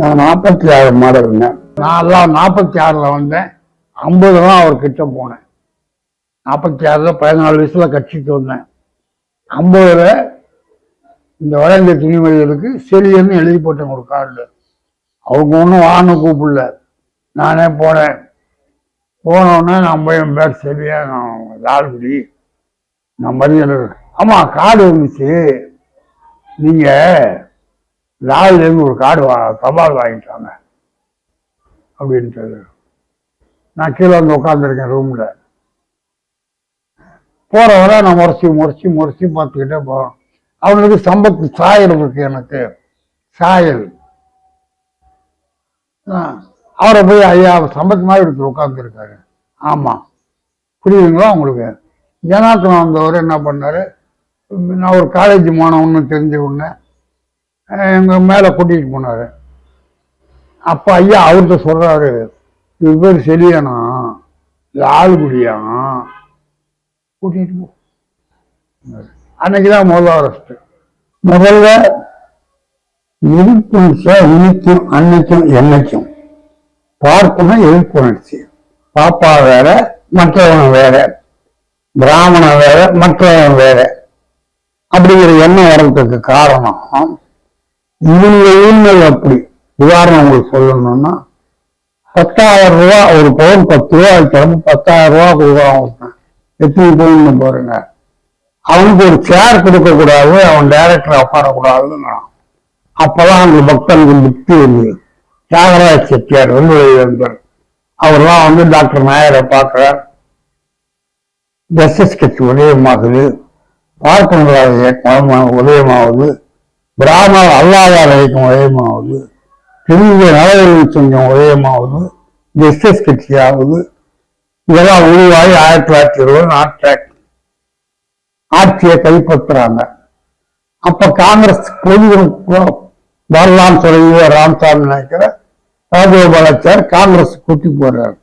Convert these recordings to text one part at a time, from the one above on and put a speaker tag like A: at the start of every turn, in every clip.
A: நான் 46 மாடலுங்க. நான் எல்லாம் 46ல் வந்தேன். 50 தான் அவர்கிட்ட போனேன். 46ல் 14 வயசுல கட்சிக்கு வந்தேன். 50ல் இந்த வட இந்திய துணிமணிகளுக்கு செலியன்னு எழுதி போட்டேன் ஒரு கார்டு. அவங்க ஒன்றும் வான்னு கூப்பிடல, நானே போனேன். போனோடனே நான் போய் என் பேர் செலியா, நான் லால்குடி, நான் மதியம். ஆமாம், கார்டு வந்துச்சு, நீங்கள் லால்லேருந்து ஒரு கார்டு தபால் வாங்கிட்டாங்க அப்படின்ட்டு. நான் கீழே வந்து உட்காந்துருக்கேன் ரூமில். போகிற வர நான் முறைச்சி பார்த்துக்கிட்டே போகிறோம். அவனுக்கு சம்பத்து சாயல் இருக்கு, எனக்கு சாயல். அவரை போய் ஐயா சம்பத்து மாதிரி எடுத்து உட்காந்துருக்காரு. ஆமாம், புரியுதுங்களா உங்களுக்கு? ஜனார்த்தனம் வந்தவர் என்ன பண்ணார், நான் ஒரு காலேஜ் மாணவன்னு தெரிஞ்ச உடனே எங்கள் மேலே கூட்டிகிட்டு போனார். அப்போ ஐயா அவர்கிட்ட சொல்கிறாரு, இது பேர் செலியானா, லால்குடியானா, கூட்டிகிட்டு போ. அன்னைக்குதான் முதல்ல அரெஸ்ட். முதல்ல எதிர்ப்புணர்ச்சியா இன்னைக்கும் அன்னைக்கும் என்னைக்கும் பார்க்கணும். எதிர்ப்புணர்ச்சி, பாப்பா வேற மற்றவன் வேற, பிராமணன் வேற மற்றவன் வேற அப்படிங்கிற எண்ணம் வர்றதுக்கு காரணம் இவங்க உண்மை. அப்படி உதாரணம் உங்களுக்கு சொல்லணும்னா, 10,000 ரூபா ஒரு பவுன் 10 ரூபா கிளம்பு, 10,000 ரூபா கொடுக்குறான். எத்தனை பவுன் பாருங்க. அவனுக்கு ஒரு சேர் கொடுக்க கூடாது, அவன் டைரக்டர் உட்காரக்கூடாதுன்னு. அப்பதான் அந்த பக்தனுக்கு புத்தி வந்து தியாகராஜ செட்டியார் வந்து அவர்லாம் வந்து டாக்டர் நாயரை பார்க்கிறார். ஜஸ்டிஸ் கட்சி உதயமாகுது, பார்ப்பனராக இயக்கம் உதயமாகுது, பிராமண அல்லாதார இயக்கம் உதயமாகுது, திரும்பிய நலவரி சங்கம் உதயமாகுது, ஜஸ்டிஸ் கட்சி ஆகுது. இதெல்லாம் உருவாகி 1920 நாட்டு ஆட்சியை கைப்பற்றுறாங்க. அப்ப காங்கிரஸ் வரலான்னு சொல்லி ராமசாமி நினைக்கிற ராஜகோபாலாச்சார் காங்கிரஸ் கூட்டி போறாரு.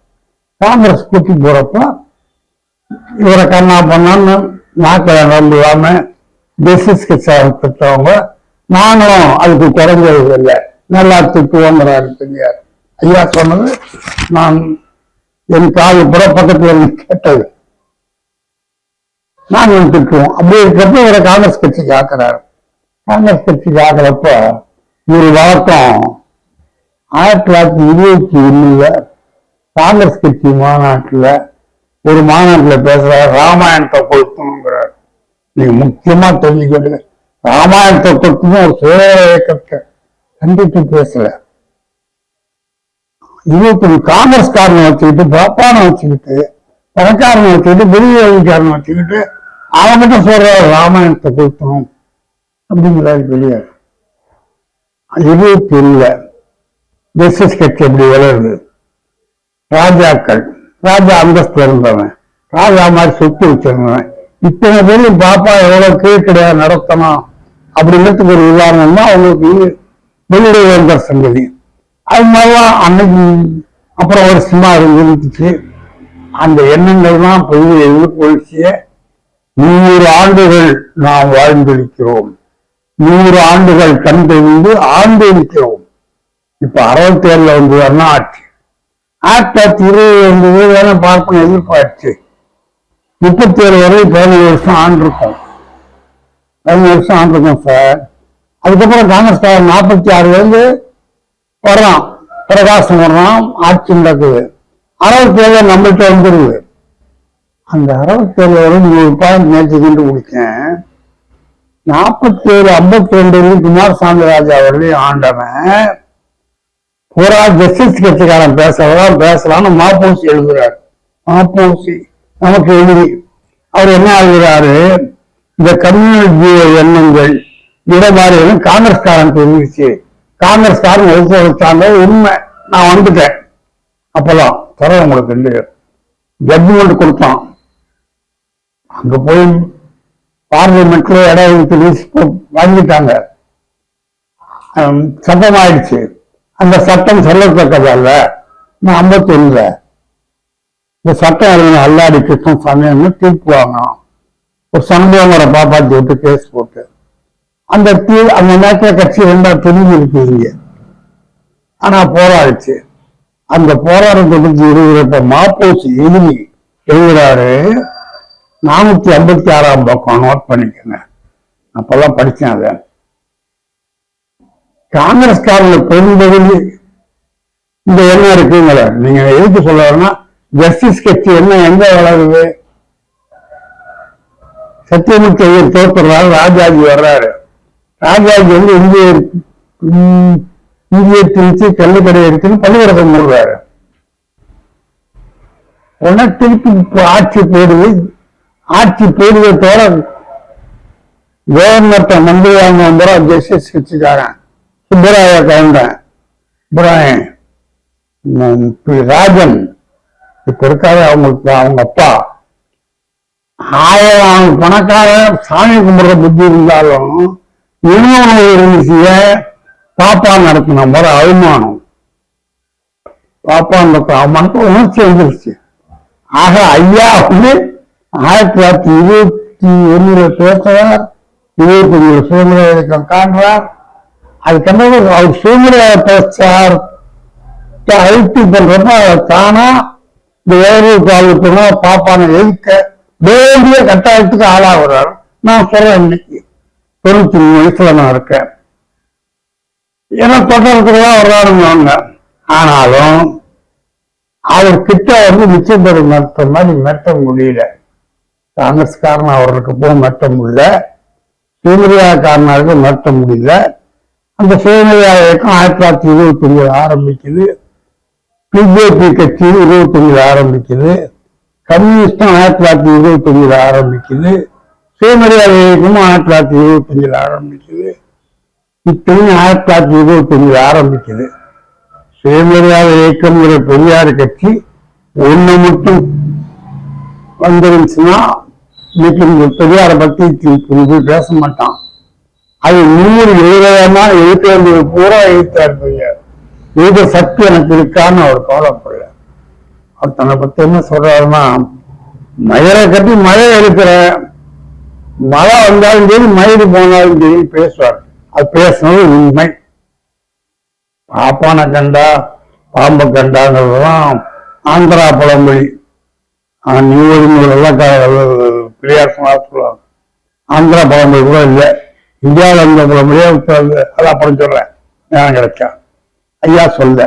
A: காங்கிரஸ் கூட்டி போறப்ப இவரை கண்ணா பண்ணான்னு நாக்கில் நம்பிடாம ஜஸ்டிஸ் கட்சி பெற்றவங்க நாங்களும் அதுக்கு குறைஞ்சது இல்லை, நல்லா திட்டுவோங்கிறாரு பெரியார். ஐயா சொன்னது நான் என் காது புற பக்கத்துல கேட்டது. நாங்கள் திட்டுவோம். அப்படி இருக்கிறப்ப இவரை காங்கிரஸ் கட்சிக்கு ஆக்குறாரு. காங்கிரஸ் கட்சிக்கு ஆக்குறப்ப ஒரு வழக்கம் 1921 காங்கிரஸ் கட்சி மாநாட்டில் ஒரு மாநாட்டில் பேசுறாரு, ராமாயணத்தை கொளுத்தணுங்கிறார். நீங்க முக்கியமா தெரிஞ்சுக்கிட்டு, ராமாயணத்தை கொளுத்தணும் ஒரு சுய இயக்கத்தை கண்டித்து பேசல. 21 காங்கிரஸ்காரனை வச்சுக்கிட்டு, பாப்பானை வச்சுக்கிட்டு, பணக்காரனை வச்சுக்கிட்டு, வெளியாளக்காரனை வச்சுக்கிட்டு அவங்கிட்ட சொல்றாரு ராமாயணத்தை கொளுத்தணும் அப்படிங்கிறாரு பெரியார். 21 ஜஸ்டிஸ் கட்சி எப்படி வளருது. ராஜாக்கள், ராஜா அந்தஸ்து இருந்தவன், ராஜா மாதிரி சொத்து வச்சிருந்தவன், இத்தனை பேரும் பாப்பா எவ்வளவு கீழ்கடையாக நடத்தணும் அப்படிங்கிறதுக்கு ஒரு உதாரணம் தான் அவங்களுக்கு வெளியுறவு சங்கதி. அது மாதிரிலாம் அன்னைக்கு அப்புறம் ஒரு சினிமா இருந்துச்சு. அந்த எண்ணங்கள் தான் பெரிய எதிர்கொள்ச்சிய 100 ஆண்டுகள் நாம் வாழ்ந்திருக்கிறோம், 100 ஆண்டுகள் கண் தெரிந்து ஆண்டு இருக்கிறோம். இப்ப 67 வந்ததுன்னா ஆட்சி. 1920 வேலை பார்ப்பன எதிர்பார்த்து 37 வரை 17 வருஷம் ஆண்டு இருக்கும். 17 வருஷம் ஆண்டு இருக்கும் சார். அதுக்கப்புறம் காங்கிரஸ் 46 வர்றான், பிரகாசம் வர்றான், ஆட்சி நடக்குது. 67 நம்மள்கிட்ட வந்துருது. அந்த 67 வரை ஒரு பாயிண்ட் நேற்று கண்டுபிடிச்சேன். 47, 52 குமாரசாமி ராஜா அவர்களையும் ஆண்டவன் பூரா ஜஸ்டிஸ் கட்சிக்காரன் பேசலாம்னு மாப்போசி எழுதுறாரு. மாப்போசி நமக்கு எழுதி அவர் என்ன எழுதுறாரு, இந்த கம்யூனல் ஜீவ எண்ணங்கள் இடமாறியும் காங்கிரஸ்காரன் தெரிவிச்சு, காங்கிரஸ்காரன் எழுத்து வச்சாங்க. உண்மை, நான் வந்துட்டேன். அப்பதான் தர உங்களுக்கு ஜட்ஜ்மெண்ட் கொடுத்தான். அங்க போய் பார்லிமெண்ட்ல இடம் வாங்கிட்டாங்க, சட்டம் ஆயிடுச்சு. அந்த சட்டம் சொல்லத்தக்கதல்ல. நான் 51 இந்த சட்டம் எழுதின அல்லாடி கிருஷ்ணசாமி தீர்ப்பு வாங்கணும். ஒரு சண்முகரை பாப்பாத்தி விட்டு கேஸ் போட்டு அந்த நேரத்தில் கட்சி 2 பிரிஞ்சு இருக்குதுங்க. ஆனா போராடிச்சு. அந்த போராட்டத்துக்கு இருக்கிறப்ப மாப்போசி எழுதுறாரு 456ஆம் பக்கம், நோட் பண்ணிக்கோங்க. அப்பெல்லாம் படிச்சேன். அத காங்கிரஸ்காரங்க பெரும்பகுதி இந்த எண்ணம் இருக்குங்கள. நீங்க எதுக்கு சொல்றதுன்னா, ஜஸ்டிஸ் கட்சி என்ன எங்க வளருது? சத்தியமூர்த்தி ஐயர் தோற்றுறாரு, ராஜாஜி வர்றாரு. ராஜாஜி வந்து இந்திய திருச்சி கல்லுக்கடை எடுத்துன்னு பள்ளிக்கூடத்தை மூடுறாரு. உடனே திருப்பி ஆட்சி போடுது. ஆட்சி போடுவதோட கவர்னர்கிட்ட மந்திரியாங்க வந்துடும் ஜஸ்டிஸ் கட்சிக்காரன் சுப்பராய கவுண்டன் சுப்பராயன் ராஜன். இப்ப இருக்காரு அவங்களுக்கு அவங்க அப்பா. அவங்க பணக்கார சாமி கும்பிடுற புத்தி இருந்தாலும் இருந்துச்சிய பாப்பா நடத்தின முறை அவமானம். பாப்பா நடத்த அவமானத்தை உணர்ச்சி வந்துருச்சு. ஆக ஐயா வந்து 1921 பேசுறார், 25 சுதந்திர இயக்கம் காண்றார். அதுக்கு அவர் சுதந்திர பேச்சார் அழுத்தி பண்றப்ப தானா இந்த வேறு காலத்துல பாப்பான எதிர்க்க வேண்டிய கட்டாயத்துக்கு ஆளாகிறார். நான் சொல்றேன், இன்னைக்கு 93 வயசுல நான் இருக்கேன். ஏன்னா தொடர்றதுக்குதான் வர்றாருங்க. ஆனாலும் அவர் கிட்ட வந்து நிச்சயப்படி நடத்த மாதிரி மெட்ட முடியல. காங்கிரஸ்காரன் அவருக்கு போக மெட்ட முடியல, சுயமரியாதைக்காரனாருக்கு மெட்ட முடியல. அந்த சுயமரியாதை இயக்கம் 1925 ஆரம்பிக்குது. பிஜேபி கட்சி 25 ஆரம்பிக்குது. கம்யூனிஸ்டும் 1925 ஆரம்பிக்குது. சுயமரியாதை இயக்கமும் 1925 ஆரம்பிக்குது. இத்தனையும் 1925 ஆரம்பிக்குது. சுயமரியாதை இயக்கம்ங்கிற பெரியார் கட்சி ஒண்ணு மட்டும் வந்துருந்துச்சுன்னா இன்னைக்கு பெரியாரை பத்தி பேச மாட்டான். அது 170 பூரா எழுத்தார் பெரியார். எழுத சக்தி எனக்கு இருக்கான்னு அவர் கவலைப்படல. அவர் தன்னை பத்தி என்ன சொல்றாருன்னா, மயிரை கட்டி மழை எடுக்கிற, மழை வந்தாலும் சரி மயிறு போனாலும் சரி பேசுவார். அது பேசுனது உண்மை. பாப்பான கண்டா பாம்பை கண்டாங்கிறதுலாம் ஆந்திரா பழமொழி. நியூவெல்லாம் பெரியார் சொல்லுவாங்க. ஆந்திரா பழமொழி கூட இல்லை, இந்தியாவில் இருந்த பழமொழியே அது அப்புறம் சொல்றேன் ஞானம் கிடைச்சா. ஐயா சொல்ல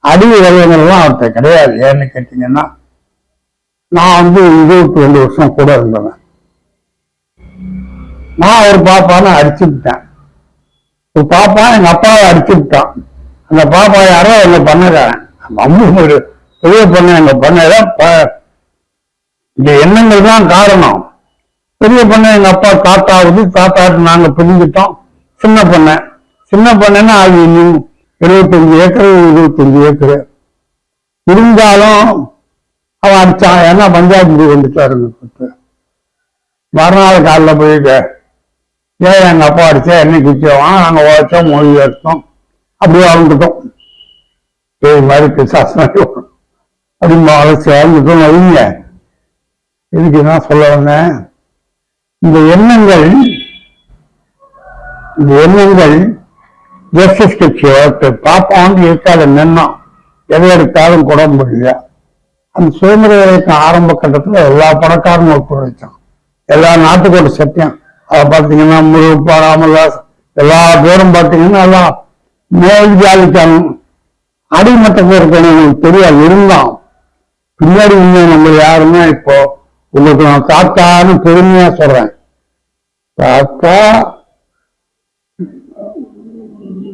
A: அடி வகைகள்லாம் அவர்கிட்ட கிடையாது. ஏன்னு கேட்டீங்கன்னா, நான் வந்து 22 வருஷம் கூட இருந்தவன். நான் ஒரு பாப்பான அடிச்சுட்டேன். ஒரு பாப்பா எங்க அப்பாவை அடிச்சுட்டான். அந்த பாப்பா யாரோ எங்க பண்ணக்காரன் ஒரு பெரிய பொண்ணு எங்க பண்ணதான். இந்த எண்ணங்கள் தான் காரணம். பெரிய பொண்ணு எங்க அப்பா தாத்தாவுது, தாத்தாட்டு நாங்க பிரிஞ்சுட்டோம். சின்ன பொண்ணுன்னா அது 75 ஏக்கர் 25 ஏக்கர் இருந்தாலும் அவன் அடிச்சான். ஏன்னா பஞ்சாயத்து வந்துட்டாருங்க. மறுநாள் காலில் போயிட்டு ஏன் எங்க அப்பா அடிச்சா என்ன குச்சியோம், நாங்க உழைச்சோம், மொழி எடுத்தோம், அப்படியே வளர்ந்துட்டோம். மாதிரி பிசாசம் அப்படி சேர்ந்துட்டோம். வைங்க, இதுக்கு தான் சொல்ல வந்தேன். இந்த எண்ணங்கள் ஜஸ்டிஸ் கட்சி பாப்பா வந்து இருக்காத நின்னும் எதை எடுத்தாலும் கூட முடியல. அந்த சுதந்திர இயக்கம் ஆரம்ப கட்டத்துல எல்லா பணக்காரனும் ஒத்துழைச்சான். எல்லா நாட்டுக்கோட சத்தியம். அதை பார்த்தீங்கன்னா முருகப்பா, ராமதாஸ் எல்லா பேரும் பார்த்தீங்கன்னா எல்லாம் மேல் ஜாதிக்காரன், அடிமட்டத்தில் இருக்கணும் தெரியாது இருந்தான். பின்னாடி நம்ம யாருன்னா இப்போ உங்களுக்கு நான் தாத்தான்னு பெருமையா சொல்றேன். தாத்தா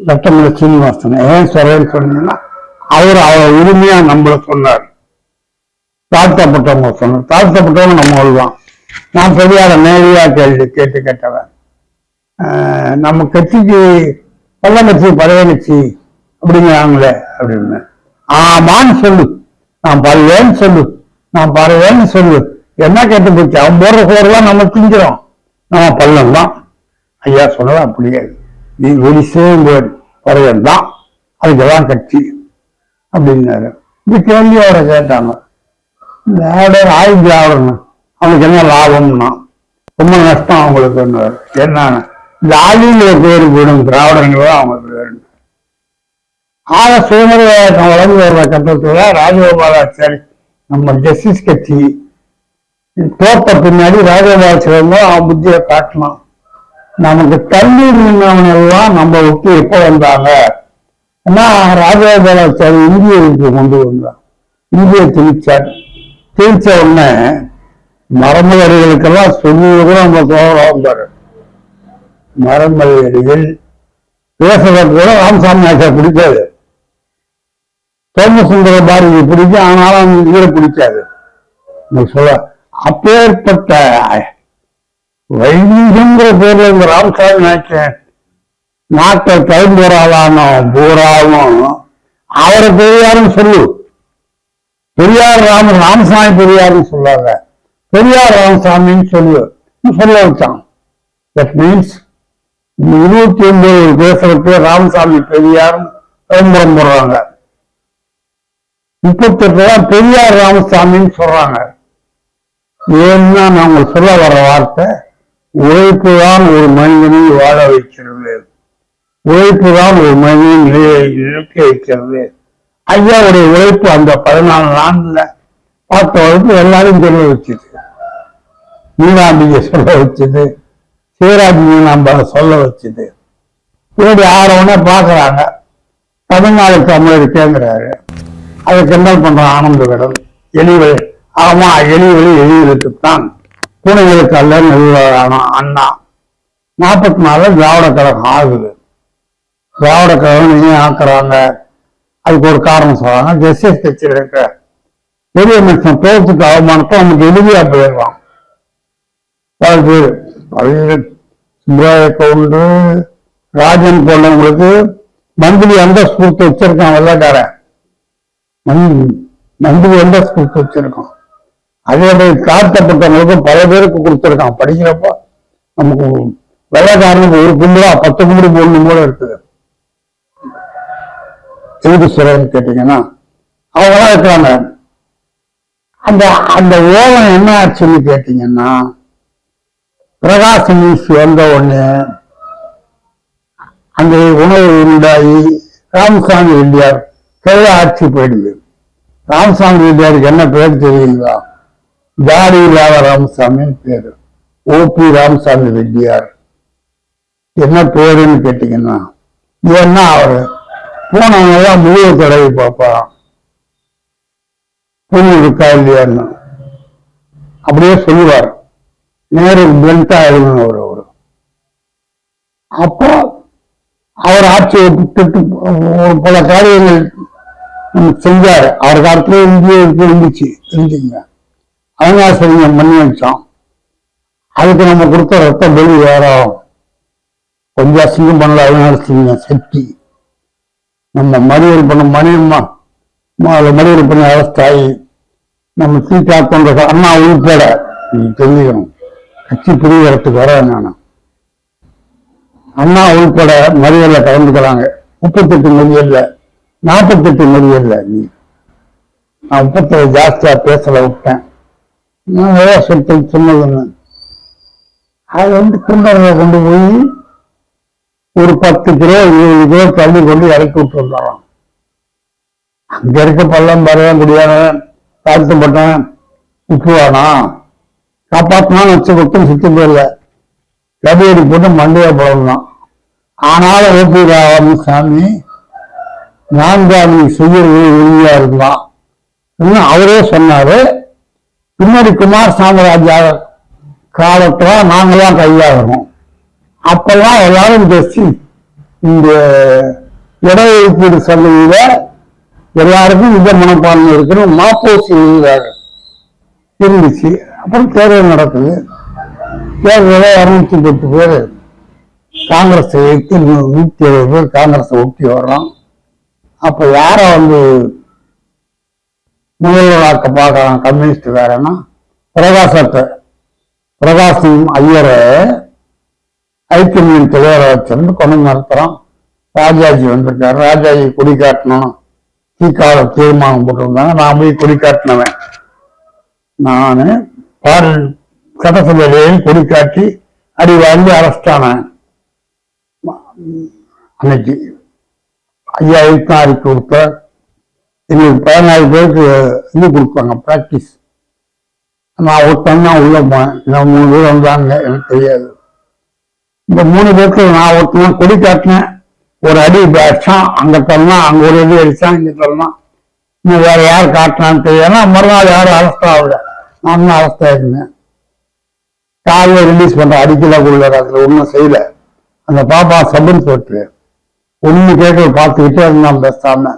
A: சட்டமன்ற சீனிவாசன் ஏன் சொல்றேன்னு சொன்னீங்கன்னா, அவர் உரிமையா நம்மள சொன்னார். தாழ்த்தப்பட்டவங்க சொன்னார். தாழ்த்தப்பட்டவங்க நம்ம தான். நான் பெரியார நேரடியா கேட்டு கேட்டவன். நம்ம கட்சிக்கு பல்ல கட்சி பழைய கட்சி அப்படிங்கிறாங்களே அப்படின்னு. ஆமான்னு சொல்லு, நான் பல்வேன்னு சொல்லு, நான் பறவேன்னு சொல்லு. என்ன கேட்டு போச்சு? அவன் போடுற சோறுலாம் நம்ம திங்கிறோம், நம்ம பள்ளம் தான். ஐயா சொன்னது அப்படியே, நீ வெளிசேம் பறவன் தான், அதுக்கெல்லாம் கட்சி அப்படின்னாரு. இது கேள்வி அவரை கேட்டாங்க. திராவிடன்னு அவனுக்கு என்ன லாபம்னா, ரொம்ப நஷ்டம் அவங்களுக்கு என்ன இந்த ஆளுங்கிற பேரு போயிடும், திராவிடங்களோ அவங்க பேரு. சுதந்திர வளர்ந்து வர்ற கட்டத்துல ராஜகோபாலாச்சாரி நம்ம ஜஸ்டிஸ் கட்சி தோத்த பின்னாடி ராஜகோபாலாச்சாரி அவன் புத்தியை காட்டலாம். நமக்கு தள்ளி நின்றவன் எல்லாம் நம்ம விட்டு எப்ப வந்தாங்க, ஏன்னா ராஜகோபாலாச்சாரி இந்தியருக்கு கொண்டு வந்தான். இந்திய திணிச்சார். திணிச்ச உடனே மரமலைகளுக்கெல்லாம் சொல்லுவது கூட நம்ம தோழா வந்தாரு. மரமலைகள் பேசுறது கூட ராமசாமி ஆச்சார் பிடிக்காது, சோமசுந்தர பாரதி பிடிக்கும், ஆனாலும் இவரை பிடிக்காது. சொல்ல அப்பேற்பட்ட வைதிகங்கிற பேர்ல இந்த ராமசாமி நாயக்கன் நாட்டை கைம்பொறாளான பூராவும் அவரை பெரியாருன்னு சொல்லு. பெரியார் ராமசாமி பெரியாருன்னு சொல்லாத, பெரியார் ராமசாமின்னு சொல்லு சொல்ல வச்சான். தட் மீன்ஸ் 29 பேசுறதுக்கு ராமசாமி பெரியாரும் விளம்பரம் போடுறாங்க. 38 தான் பெரியார் ராமசாமின்னு சொல்றாங்க. ஏன்னா நாங்க சொல்ல வர வார்த்தை, உழைப்பு தான் ஒரு மனிதனை வாழ வைக்கிறது, உழைப்பு தான் ஒரு மனிதனை நிற்க வைக்கிறது. ஐயாவுடைய உழைப்பு அந்த 14 நாள்ல பார்த்த வரைக்கும் எல்லாரும் சொல்ல வச்சுது. மீனாம்பிகை சொல்ல வச்சுது, சிவராஜ் மீனாம்பா சொல்ல வச்சுது. இப்படி ஆறவனே பாக்குறாங்க. தமிழ்நாடு தமிழருக்கேங்கிறாரு. அதை கிண்டல் பண்ற ஆனந்த விடன் எலிவழி. ஆமா, எலிவழி எலிகளுக்குத்தான், பூனைகளுக்கு அல்ல நிறுவன அண்ணா. 44 திராவிட கழகம் ஆகுது. திராவிட கழகம் ஏன் ஆக்குறாங்க, அதுக்கு ஒரு காரணம் சொல்றாங்க. ஜஸ்டிஸ் கட்சியில் இருக்கிற பெரிய மனுஷன் பேருக்கு அவமானத்தை நமக்கு எளிமையா போயிடலாம். சுப்ராய கவுண்டு ராஜன் போன்றவங்களுக்கு மந்திரி அந்தஸ்து கொடுத்து வச்சிருக்கான். வெள்ளக்காரன் மந்திரி அந்தஸ்து கொடுத்து வச்சிருக்கான். அதே மாதிரி தாழ்த்தப்பட்டவங்களுக்கும் பல பேருக்கு கொடுத்துருக்கான். படிக்கிறப்ப நமக்கு வெள்ளக்காரனுக்கு ஒரு கும்பலா 10 கும்படி போடணும் போல இருக்குது. எதுக்கு சொல்றேன்னு கேட்டீங்கன்னா, அவங்களாம் இருக்கிறாங்க. அந்த அந்த ஓலம் என்ன ஆச்சுன்னு கேட்டீங்கன்னா, பிரகாசம் வீசி வந்த உடனே அந்த உணவு உண்டாகி ராமசாமி ரெட்டியார் கையில ஆட்சி போயிடுது. ராமசாமி ரெட்டியாருக்கு என்ன பேர் தெரியுங்களா? தாடி இல்லாத ராமசாமின்னு பேரு. ஓபி ராமசாமி ரெட்டியார். என்ன பேருன்னு கேட்டீங்கன்னா, ஏன்னா அவரு போனவங்கதான் முழுவ தடவை பார்ப்பா, பொண்ணு இருக்கா இல்லையான்னு அப்படியே சொல்லுவார். நேருக்கு பிளண்டா எழுதினவர் அவரு. அப்போ அவர் ஆட்சியை விட்டுட்டு பல காரியங்கள் செஞ்சாரு. அவர் காலத்துல இந்திய இருந்துச்சு இருந்துங்க. அவிநாசலிங்கம் பண்ணி வச்சோம். அதுக்கு நம்ம கொடுத்த ரத்த பலி வேற. கொஞ்சம் அசிங்கம் பண்ணல அவிநாசலிங்கம் சக்தி. நம்ம மறியல் பண்ண மணியம்மா மறியல் பண்ண அவஸ்தாயி நம்ம சீட்டா பண்ற அண்ணா உள்பட நீங்க தெரிஞ்சுக்கணும். கட்சி பிரிவரத்துக்கு வர நான் அண்ணா உள்பட மறியல்ல கலந்துக்கிறாங்க. 38 மறியல்ல 48 மறியல்ல. நான் 37 ஜாஸ்தியா பேசல விட்டேன். நான் சொன்னதுன்னு அது குண்டரை கொண்டு போய் ஒரு 10 கிலோ 20 கிலோ தள்ளி கொண்டு இறக்கி விட்டு வந்தாராம். அங்க இருக்க பள்ளம் பரவ முடியாத தாழ்த்தப்பட்டேன் உப்புவானா காப்பாத்தினான்னு வச்சு கொடுத்து சுத்தி போயிடல. கபடி போட்டு மண்டையா போடலாம். ஆனாலும் ஓபி ராமசாமி நான்காமி செய்யறது உறுதியா இருக்கலாம். இன்னும் அவரே சொன்னாரு, பின்னாடி குமார் சாம்ராஜ்ய காலத்துல நாங்களாம் கையாகணும். அப்பெல்லாம் எல்லாரும் பேசி இந்த இடஒதுக்கீடு சந்தையில எல்லாருக்கும் இந்த மனப்பான்மை இருக்கணும் மாப்போசி இருந்துச்சு. அப்புறம் தேர்தல் நடக்குது. தேர்தல 210 பேர் காங்கிரஸ் 170 பேர் காங்கிரஸை ஒட்டி வர்றோம். அப்ப யார முதல்வராக்க பார்க்கலாம் கம்யூனிஸ்ட் வேறன்னா பிரகாசம் ஐயரை ஐக்கிய தலைவரை வச்சிருந்து கொண்டு நடத்துறோம். ராஜாஜி வந்திருக்காரு. ராஜாஜி கொடி காட்டணும் தீக்கால தீர்மானம் போட்டிருந்தாங்க. நான் போய் கொடி காட்டினவன். நானு சட்டசபையிலேயும் கொடி காட்டி அடி வாங்கி அரெஸ்ட் ஆனேன். அன்னைக்கு ஐயா எழுத்தான் அறிக்கை கொடுத்தார். எங்களுக்கு 14 பேருக்கு இது கொடுப்பாங்க ப்ராக்டிஸ். நான் ஒருத்தன் தான் உள்ள போனேன். நான் 3 பேர் வந்தாங்க, எனக்கு தெரியாது. இந்த 3 பேருக்கு நான் ஒருத்தன் கொடி காட்டினேன். ஒரு அடி அடிச்சான், அங்க தரலாம், அங்க ஒரு அடி அடிச்சான், இங்க தரலாம். இன்னும் வேற யார் காட்டினான்னு தெரியாது. மறுநாள் யாரும் அரெஸ்ட் ஆகல, நான் தான் அரெஸ்ட் ஆயிருந்தேன். காலையில் ரிலீஸ் பண்ற அடிக்கல கொள்ள, அதுல ஒன்றும் செய்யல. அந்த பாப்பா சபன் போட்டு ஒண்ணு கேட்க பார்த்துக்கிட்டே இருந்தான் பேசாம.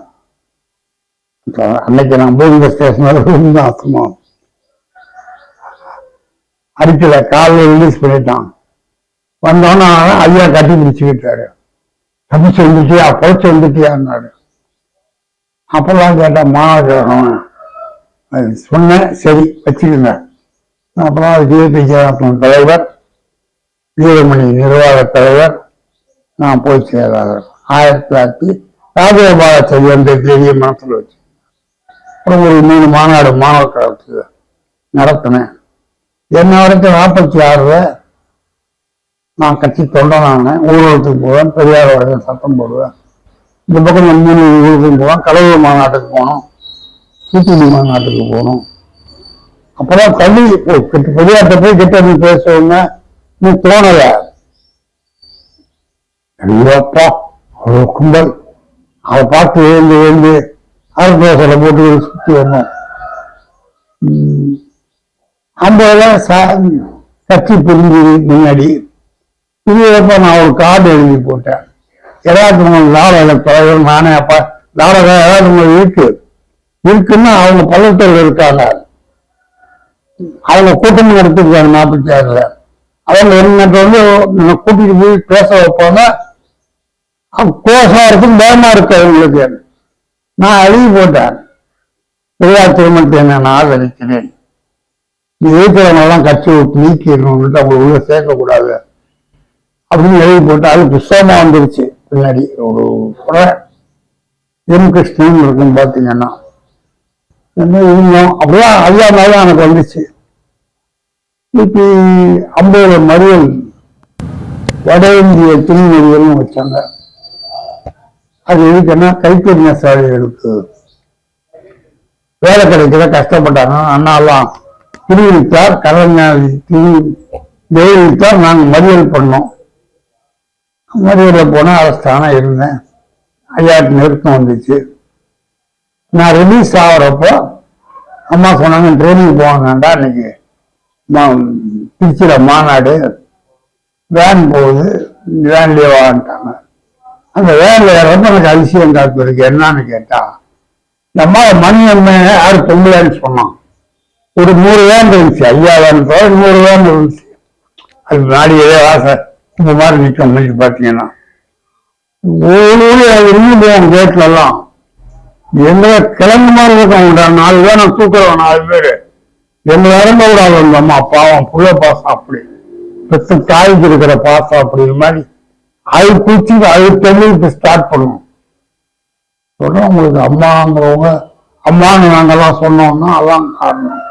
A: அன்னைக்கு நான் போய் இந்த ஸ்டேஷன் அசமா அடிக்கல, காலையில் ரிலீஸ் பண்ணிட்டான். வந்தோன்னா ஐயா கட்டி பிடிச்சுக்கிட்டாரு. தப்பிச்சு வந்துட்டியா, பொழைச்சு வந்துட்டியான்னாரு. அப்பெல்லாம் கேட்டேன், மாணவன் சொன்னேன், சரி வச்சுக்கோங்க. அப்புறம் ஜிஎபி தலைவர், வீரமணி நிர்வாக தலைவர், நான் போய் செயலாளர். 1900 ராஜகோபாலாச்சாரி என்ற பெரிய மனசில் வச்சு அப்புறம் ஒரு 3 மாநாடு மாணவர் கழகத்தில் நடத்தினேன். என்ன வரைக்கும் 46 நான் கட்சி தொண்டனானேன். ஊர்வலத்துக்கு போவேன், பெரியார் வரைக்கும் சட்டம் போடுவேன். இந்த பக்கம் 3 ஊருக்கும் போவேன். கடவுள் மாநாட்டுக்கு போனோம், சிபிடி மாநாட்டுக்கு போனோம். அப்பதான் தள்ளி பெரியார்ட்ட போய் கிட்ட பேசுவோங்க, நீ தோணல. ஐயோப்பா அவ்வளோ கும்பல், அதை பார்த்து எழுந்து அரசோசலை போட்டு சுற்றி வரணும். 50 கட்சி பிரிஞ்சு முன்னாடி இதுப்ப நான் ஒரு கார்டு எழுதி போட்டேன். ஏதாவது நாடக தலைவர் நானே. அப்ப நாடகம் ஏதாவது இருக்குன்னா அவங்க பள்ளத்தில் இருக்காங்க, அவங்க கூட்டணி நடத்திருக்காங்க 46. அவங்க என்ன கூட்டிட்டு போய் பேச வைப்பாங்க. கோஷம் இருக்கும், பயமா இருக்கு அவங்களுக்கு. நான் எழுதி போட்டேன், பெரியார் திருமணத்தை நான் ஆதரிக்கிறேன், நீ இருக்கிறவங்கெல்லாம் கட்சி விட்டு நீக்கிடணும்னு அவங்க உள்ள சேர்க்கக்கூடாது அப்படின்னு எழுதி போட்டு அது புஸ்தகமா வந்துருச்சு. பின்னாடி ஒரு எம் கிருஷ்ணன் இருக்குன்னு பாத்தீங்கன்னா இருந்தோம். அப்படியே ஐயா மேல எனக்கு வந்துச்சு. இப்படி 50 மறியல் வட இந்திய திருமொழிகள்னு வச்சாங்க. அது எதுக்குன்னா கைத்தறி நெசவாளிகளுக்கு வேலை கிடைக்கிற கஷ்டப்பட்டாங்க. அண்ணாலாம் திருவிழித்தார், கலைஞர் ஜெயலலிதார், நாங்கள் மறியல் பண்ணோம். மறியலில் போனால் அரசான இருந்தேன். ஐயாட்டு நெருக்கம் வந்துச்சு. நான் ரிலீஸ் ஆகிறப்போ அம்மா சொன்னாங்க, ட்ரெயினிங் போவாங்கண்டா, இன்னைக்கு திருச்சியில் மாநாடு வேன் போகுது, வேன்லேயே வாங்கிட்டாங்க. அந்த வேன்ல ஏறப்ப எனக்கு அதிசயம் காத்து இருக்கு. என்னன்னு கேட்டா, நம்ம மணி யாரு பொங்கலான்னு சொன்னான். ஒரு 100 வேன் இருந்துச்சு, ஐயா வேன் 100 வேன் இருந்துச்சு. அது முன்னாடி ஏதோ ஆசை இந்த மாதிரி நிற்க முடிஞ்சு பார்த்தீங்கன்னா இன்னும் கேட்ல எல்லாம் எங்களை கிளம்பு மாதிரி இருக்கும். 4 வேன் தூக்குறோம், 4 பேரு எங்களை இறங்க விடாது. அந்த அம்மா பாவம், புள்ள பாசம் அப்படி பெற்று தாய்க்கு இருக்கிற பாசம் அப்படி மாதிரி அது குச்சி அது தெளிவுக்கு ஸ்டார்ட் பண்ணும். சொல்றோம் உங்களுக்கு அம்மாங்கிறவங்க அம்மான்னு நாங்கெல்லாம் சொன்னோம்னா அதான் காரணம்.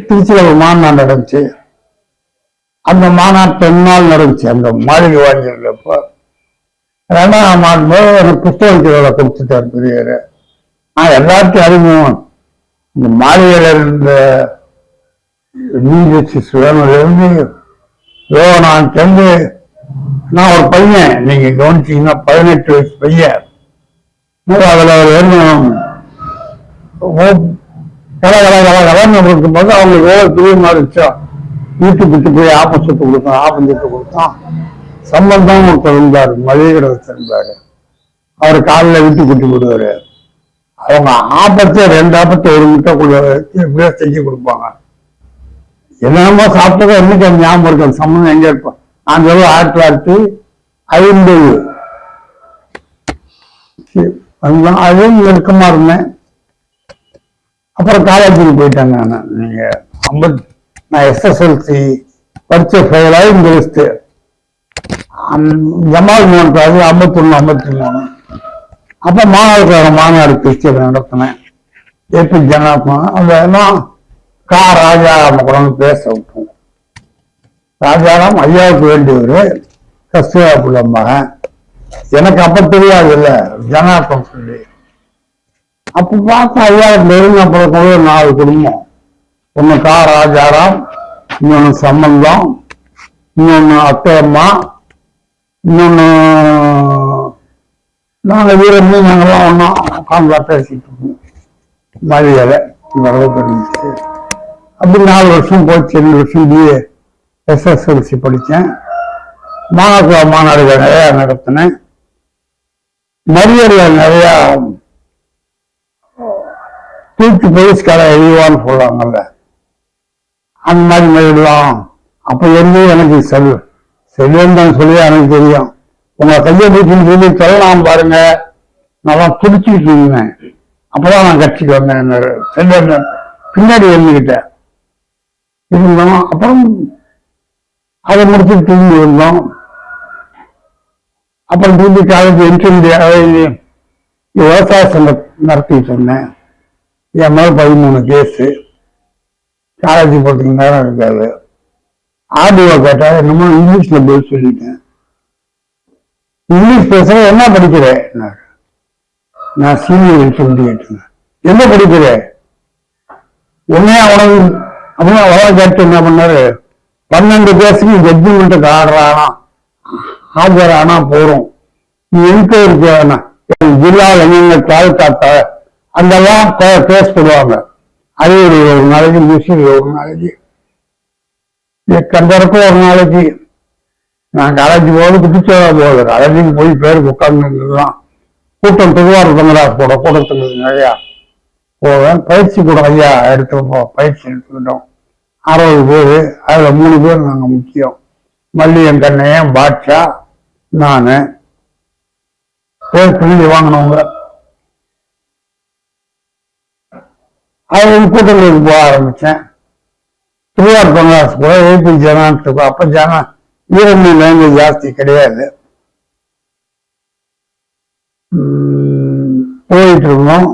A: திருச்சியில் ஒரு மாநாடு நடந்துச்சு. அந்த மாநாடு 2 நாள் நடந்துச்சு. அந்த மாளிகை வாங்கியிருந்தப்போ 2ஆம் ஆண்டு எனக்கு புத்தகத்தை கொடுத்துட்டார் பெரியவர். நான் எல்லாத்தையும் அறிமுகம் இந்த மாளிகையில இருந்த நீதிச்சு சுழலிருந்து நான் சேர்ந்து நான் ஒரு பையன், நீங்க கவனிச்சீங்கன்னா 18 வயசு பையன். அதுல கலகலன்னு இருக்கும்போது அவங்களுக்கு எவ்வளவு பிரியமா இருந்துச்சோ வீட்டுக்கு போய் ஆப்பம் கொடுத்தோம். சம்பந்தம் ஒருத்தர் இருந்தாரு, மளிகை இருந்தாரு. அவர் காலில் வீட்டு குட்டி விடுவாரு. அவங்க ஆப்பத்தை 2 ஆப்பத்தை 1 முட்டைக்குள்ள எப்படியோ செஞ்சு கொடுப்பாங்க. என்னென்னமோ சாப்பிட்டதோ என்னைக்கு அந்த ஞாபகம் இருக்கு. அந்த சம்பந்தம் எங்க இருப்போம். நான் சொல்ல 1950 அதுவும் நெருக்கமா இருந்தேன். அப்புறம் காலேஜுக்கு போயிட்டாங்க. நான் SSLC படிச்ச ஃபெயிலாகி இந்த லிஸ்ட்டு ஜமால் மோகன் 51, 53. அப்போ மாநாடு திருச்சியில் நடத்தினேன். ஏபி ஜனாத்தான் அதெல்லாம் ராஜாராம கூட பேச விட்டோம். ராஜாராம் ஐயாவுக்கு வேண்டியவர், கஸ்தூரா புள்ள மகன். எனக்கு அப்ப தெரியாது இல்ல, ஜனார்த்தம் சொல்லி. அப்ப பார்த்தா ஐயா நெருங்கப்புறம் கூட 4 குடும்பம். ஒண்ணு கா ராஜாராம், இன்னொன்னு சம்பந்தம், இன்னொன்னு அத்தையம்மா, இன்னொன்னு நாங்க வீரமே நாங்கெல்லாம் ஒன்னா உட்காந்து பேசிட்டு இருக்கோம். மரியாதை இந்த அளவுக்கு இருந்துச்சு. அப்படி 4 வருஷம் போச்சு. 2 வருஷம் பிஏ SSLC படித்தேன். மாநாடுகள் நிறையா நடத்தினேன். மரியாதைகள் நிறையா தூக்கி போலீஸ்கார எழுவான்னு சொல்றாங்கல்ல, அந்த மாதிரி மரியாதைலாம் அப்ப இருந்து எனக்கு செல்வம் சொல்லி எனக்கு தெரியும். உங்க கையை பிடிச்சுன்னு சொல்லி சொல்லலாம் பாருங்க, நான் துடிச்சுட்டு இருந்தேன். அப்பதான் நான் கட்சிக்கு வந்தேன். செல்வம் பின்னாடி எழுந்துக்கிட்டேன் இருந்தோம். அப்புறம் அதை முடிச்சுட்டு திரும்பி இருந்தோம். அப்புறம் திரும்பி காலேஜ் என்ட்ரி விவசாய சங்கம் நடத்திட்டு இருந்தேன். என் மேல 13 கேஸு. காலேஜ் போறதுக்கு நேரம் இருக்காது. ஆர்டிஓ கேட்டா என்னமோ இங்கிலீஷ்ல போய் சொல்லிட்டேன். இங்கிலீஷ் பேசுற என்ன படிக்கிறேன்? நான் சீனியர் இன்டர்மீடியேட். என்ன படிக்கிறேன்? உடனே அவனுக்கு அப்படின்னா வளர கேட்டு என்ன பண்ணாரு, 12 கேஸுக்கு ஜட்ஜ்மெண்ட்டுக்கு ஆஜரானா போறோம். நீ எங்க இருக்க ஜில்லா இளைஞர் தாலுக்கா அங்கெல்லாம் கேஸ் போடுவாங்க. அது ஒரு நாளைக்கு மிஷின், ஒரு நாளைக்கு கண்டருக்கும், ஒரு நாளைக்கு நான் காலேஜ் போது குட்டிச்சோட போகுது. காலேஜுக்கு போய் பேருக்கு உட்கார்ந்துதான் கூட்டம் திருவாரூர் தங்கராஜ் போட கூட்டத்துக்கு நிறையா போவேன். பயிற்சி கூட ஐயா எடுத்துப்போம். பயிற்சி எடுத்துக்கிட்டோம். 60 பேர். அதுல 3 பேர் நாங்க முக்கியம். மல்லியன், கண்ணையன், பாட்ஷா, நானு. பேர் பின்னாடி வாங்கினவங்க. அது கூட்டங்களுக்கு போக ஆரம்பிச்சேன். திருவாரூர் தங்கராஜ் கூட ஏபி ஜனாத்துக்கு அப்ப ஈரமணி லேங்குவேஜ் ஜாஸ்தி கிடையாது. போயிட்டு இருந்தோம்.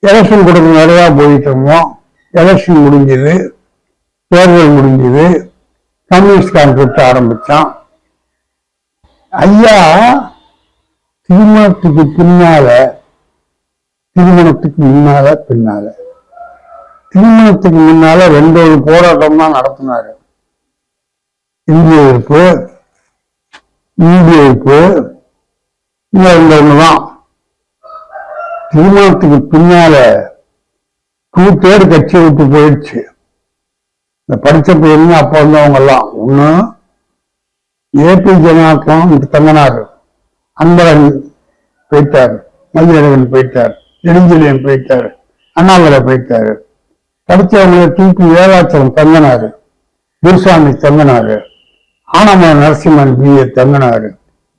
A: எலெக்ஷன் கொடுக்க நிறையா போயிட்டு இருந்தோம். எலெக்ஷன் முடிஞ்சது, தேர்தல் முடிஞ்சது. கம்யூனிஸ்ட் கான்ட்ராக்ட் ஆரம்பிச்சான். ஐயா திருமணத்துக்கு பின்னால, திருமணத்துக்கு முன்னால 2 போராட்டம் தான் நடத்தினாரு. இந்திய எதிர்ப்பு, ஒண்ணுதான். திருமணத்துக்கு பின்னால 2/3 கட்சியை விட்டு போயிடுச்சு. இந்த படிச்ச பையன் அப்ப வந்தவங்க எல்லாம் ஒண்ணு ஏபி ஜனார்த்தம் தங்கனாரு, அன்பழகன் போயிட்டாரு, மதியழகன் போயிட்டார், நெடுஞ்செழியன் போயிட்டாரு, அண்ணாமலை போயிட்டாரு. படிச்சவங்களை டிபி வேலாச்சலம் தங்கனாரு, குருசாமி தங்கனாரு, ஆனமலை நரசிம்மன் பிஏ தங்கனாரு,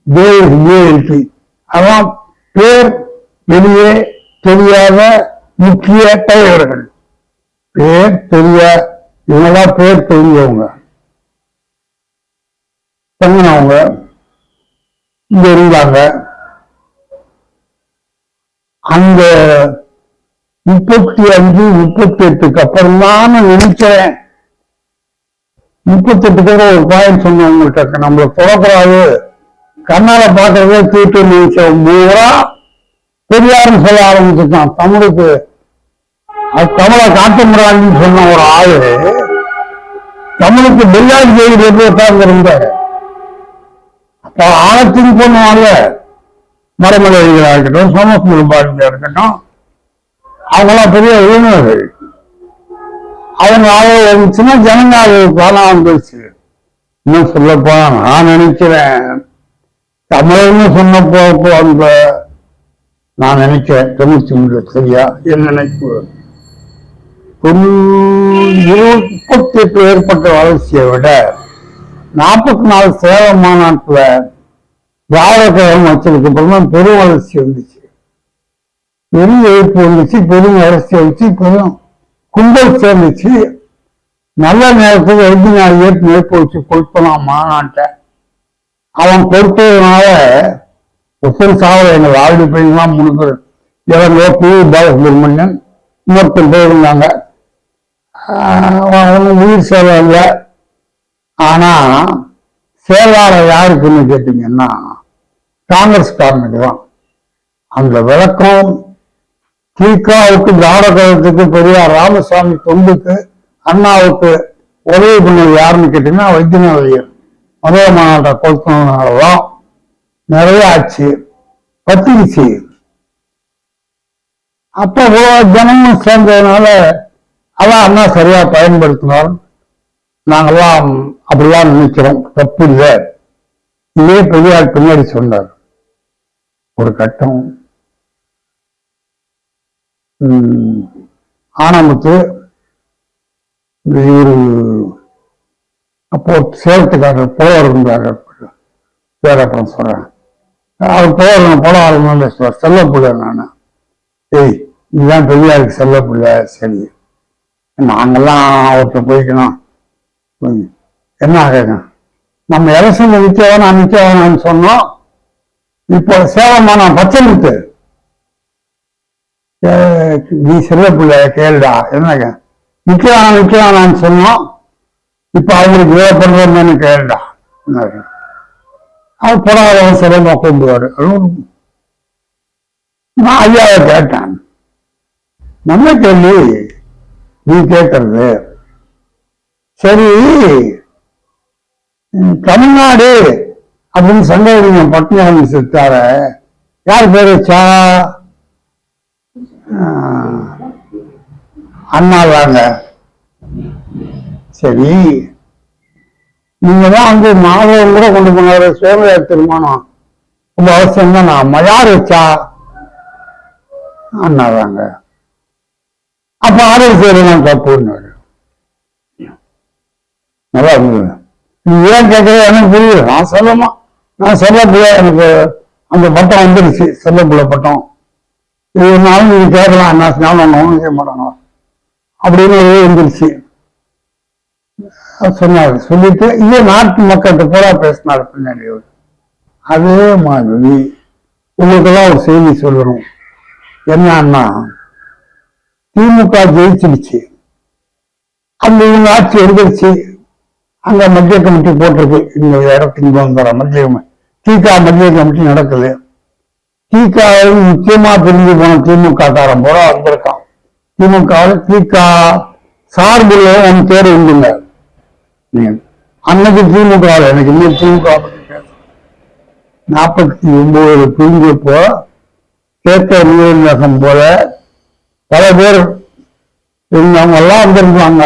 A: ஏஎல்பி. அதான் பேர் வெளியே தெரியாத முக்கிய தலைவர்கள். பேர் இவங்கெல்லாம் பேர் தெரிஞ்சவங்க தங்கினவங்க இங்க இருந்தாங்க. அந்த 35, 38க்கு அப்புறம் தான் நினைச்சேன். 38 பேர் ஒரு பாயிண்ட் சொன்னவங்கள்ட்ட நம்மளை தொடக்கூடாது, கண்ணால பாக்குறதே தீட்டு நினைச்சோம். பூரா பெரியாருன்னு சொல்ல ஆரம்பிச்சுட்டான். தமிழுக்கு தமிழை காட்டுமுறான்னு சொன்ன ஒரு ஆளு தமிழுக்கு பெரியார் ஜெயிலில் எப்படி உட்கார்ந்து அப்ப ஆழத்துக்கு போனால மரமலை இருக்கட்டும், சோமசுந்தர பாரதியா இருக்கட்டும், அவங்களாம் பெரிய உறவினர்கள். அவங்க இருந்துச்சுன்னா ஜனங்க அது காணாம வந்துருச்சு. இன்னும் சொல்லப்போனா நான் நினைக்கிறேன், தமிழ்னு சொன்னப்போ அந்த நான் நினைக்கிறேன் 93 சரியா என் நினைப்பு 38 ஏற்பட்ட வளர்ச்சியை விட 44 சேவை மாநாட்டுல திராவிட கழகம் வச்சதுக்கு அப்புறம் தான் பெரும் வளர்ச்சி வந்துச்சு. பெரும் எதிர்ப்பு வந்துச்சு, பெரும் வளர்ச்சி வந்துச்சு, பெரும் கும்பல் சேர்ந்துச்சு. நல்ல நேரத்துக்கு 24 ஏற்பு நெருப்பு வச்சு கொடுத்தலாம் மாநாட்டை. அவன் கொடுத்ததுனால ஒருத்தர் சாவல. எங்கள் ஆல்ரெடி பையன்லாம் 3 பேர் இவங்க பி பாலசுப்ரமணியன் இன்னொருத்தர் பேர் இருந்தாங்க. உயிர் சேவை இல்லை. ஆனா செயலாளர் யாருக்குன்னு கேட்டீங்கன்னா காங்கிரஸ்காரனுக்கு தான். அந்த விளக்கம் திகாவுக்கு, திராவிட கழகத்துக்கு, பெரியார் ராமசாமி தொண்டுக்கு, அண்ணாவுக்கு உதவி பண்ணது யாருன்னு கேட்டீங்கன்னா வைத்தியநாத ஐயர். முதல் மாநாட்டை கொடுத்தனாலதான் நிறைய ஆச்சு, பத்திரிச்சு. அப்ப ஜனமும் சேர்ந்ததுனால அதான் அண்ணா சரியா பயன்படுத்தினார். நாங்கெல்லாம் அப்படிலாம் நினைக்கிறோம், தப்பு இல்லை. இதே பெரியார் பின்னாடி சொன்னார். ஒரு கட்டம் ஆனமுத்து இவரு அப்போ சேலத்துக்காரர் போவர் இருந்தார், பேர் அப்புறம் சொல்றேன். அவர் போட ஆரம்பிச்சு செல்லப்பிள்ளை. நான் ஏய் இதுதான் பெரியாருக்கு செல்லப்பிள்ளை. சரி, நாங்கெல்லாம் அவர்கிட்ட போய்க்கணும். என்ன ஆகுங்க, நம்ம எலெக்ஷன் நிக்க வேணாம்னு சொன்னோம். இப்போ சேவமான பச்சைமுத்து நீ செல்லப்பிள்ளை கேளுடா, என்னங்க நிக்க வேணாம்னு சொன்னோம். இப்ப அவங்களுக்கு ஏதோ பண்றோம்னு கேளுடா. அவர் போடாத சிறந்த கொண்டுவாரு. நான் ஐயாவை கேட்டேன், நம்ம கேள்வி நீ கேட்கறது சரி. தமிழ்நாடு அப்படின்னு சங்கரலிங்க பட்டினி செத்தார, யார் பேரு வச்சா? அண்ணாதாங்க. சரி, நீங்க தான் வந்து மாதவன் கூட கொண்டு போனாரு சுயமரியாதை திருமணம், ரொம்ப அவசியம் தான். நான் யார் வச்சா? அண்ணாதாங்க. அப்ப ஆரோக்கிய செய்யலாம் தப்புன்னாரு. நல்லா இருந்தது. நீ ஏன் கேட்கறது எனக்கு புரியுது. நான் சொல்லமா, நான் செல்லப்பிள்ளை, எனக்கு அந்த பட்டம் வந்துருச்சு, செல்லப்பிள்ளை பட்டம். இதுனாலும் நீங்க கேட்கலாம், என்ன ஞாபகம் ஒன்றும் செய்ய மாட்டாங்க அப்படின்னு வந்துருச்சு சொன்னாரு. சொல்லிட்டு இதே நாட்டு மக்கள்கிட்ட பூரா பேசினாரு பின்னாடி. அதே மாதிரி உங்களுக்கெல்லாம் ஒரு செய்தி சொல்லணும். என்னன்னா, திமுக ஜெயிச்சிருச்சு, அந்த இவங்க ஆட்சி எடுத்துருச்சு. அங்க மத்திய கமிட்டி போட்டிருக்கு, இந்த இடத்துக்கு வந்துற மத்திய திக மத்திய கமிட்டி நடக்குது. திக முக்கியமா பிரிஞ்சு போன திமுக காரன் போல வந்திருக்கான். திமுக திக சார்பில் ஒன்று பேர் உண்டுங்க. அன்னைக்கு திமுக எனக்கு இன்னும் திமுக 49 பிரிஞ்சப்போ கேட்ட நீர்நகம் போல பல பேர் இருந்தவங்க எல்லாம் வந்திருந்தாங்க.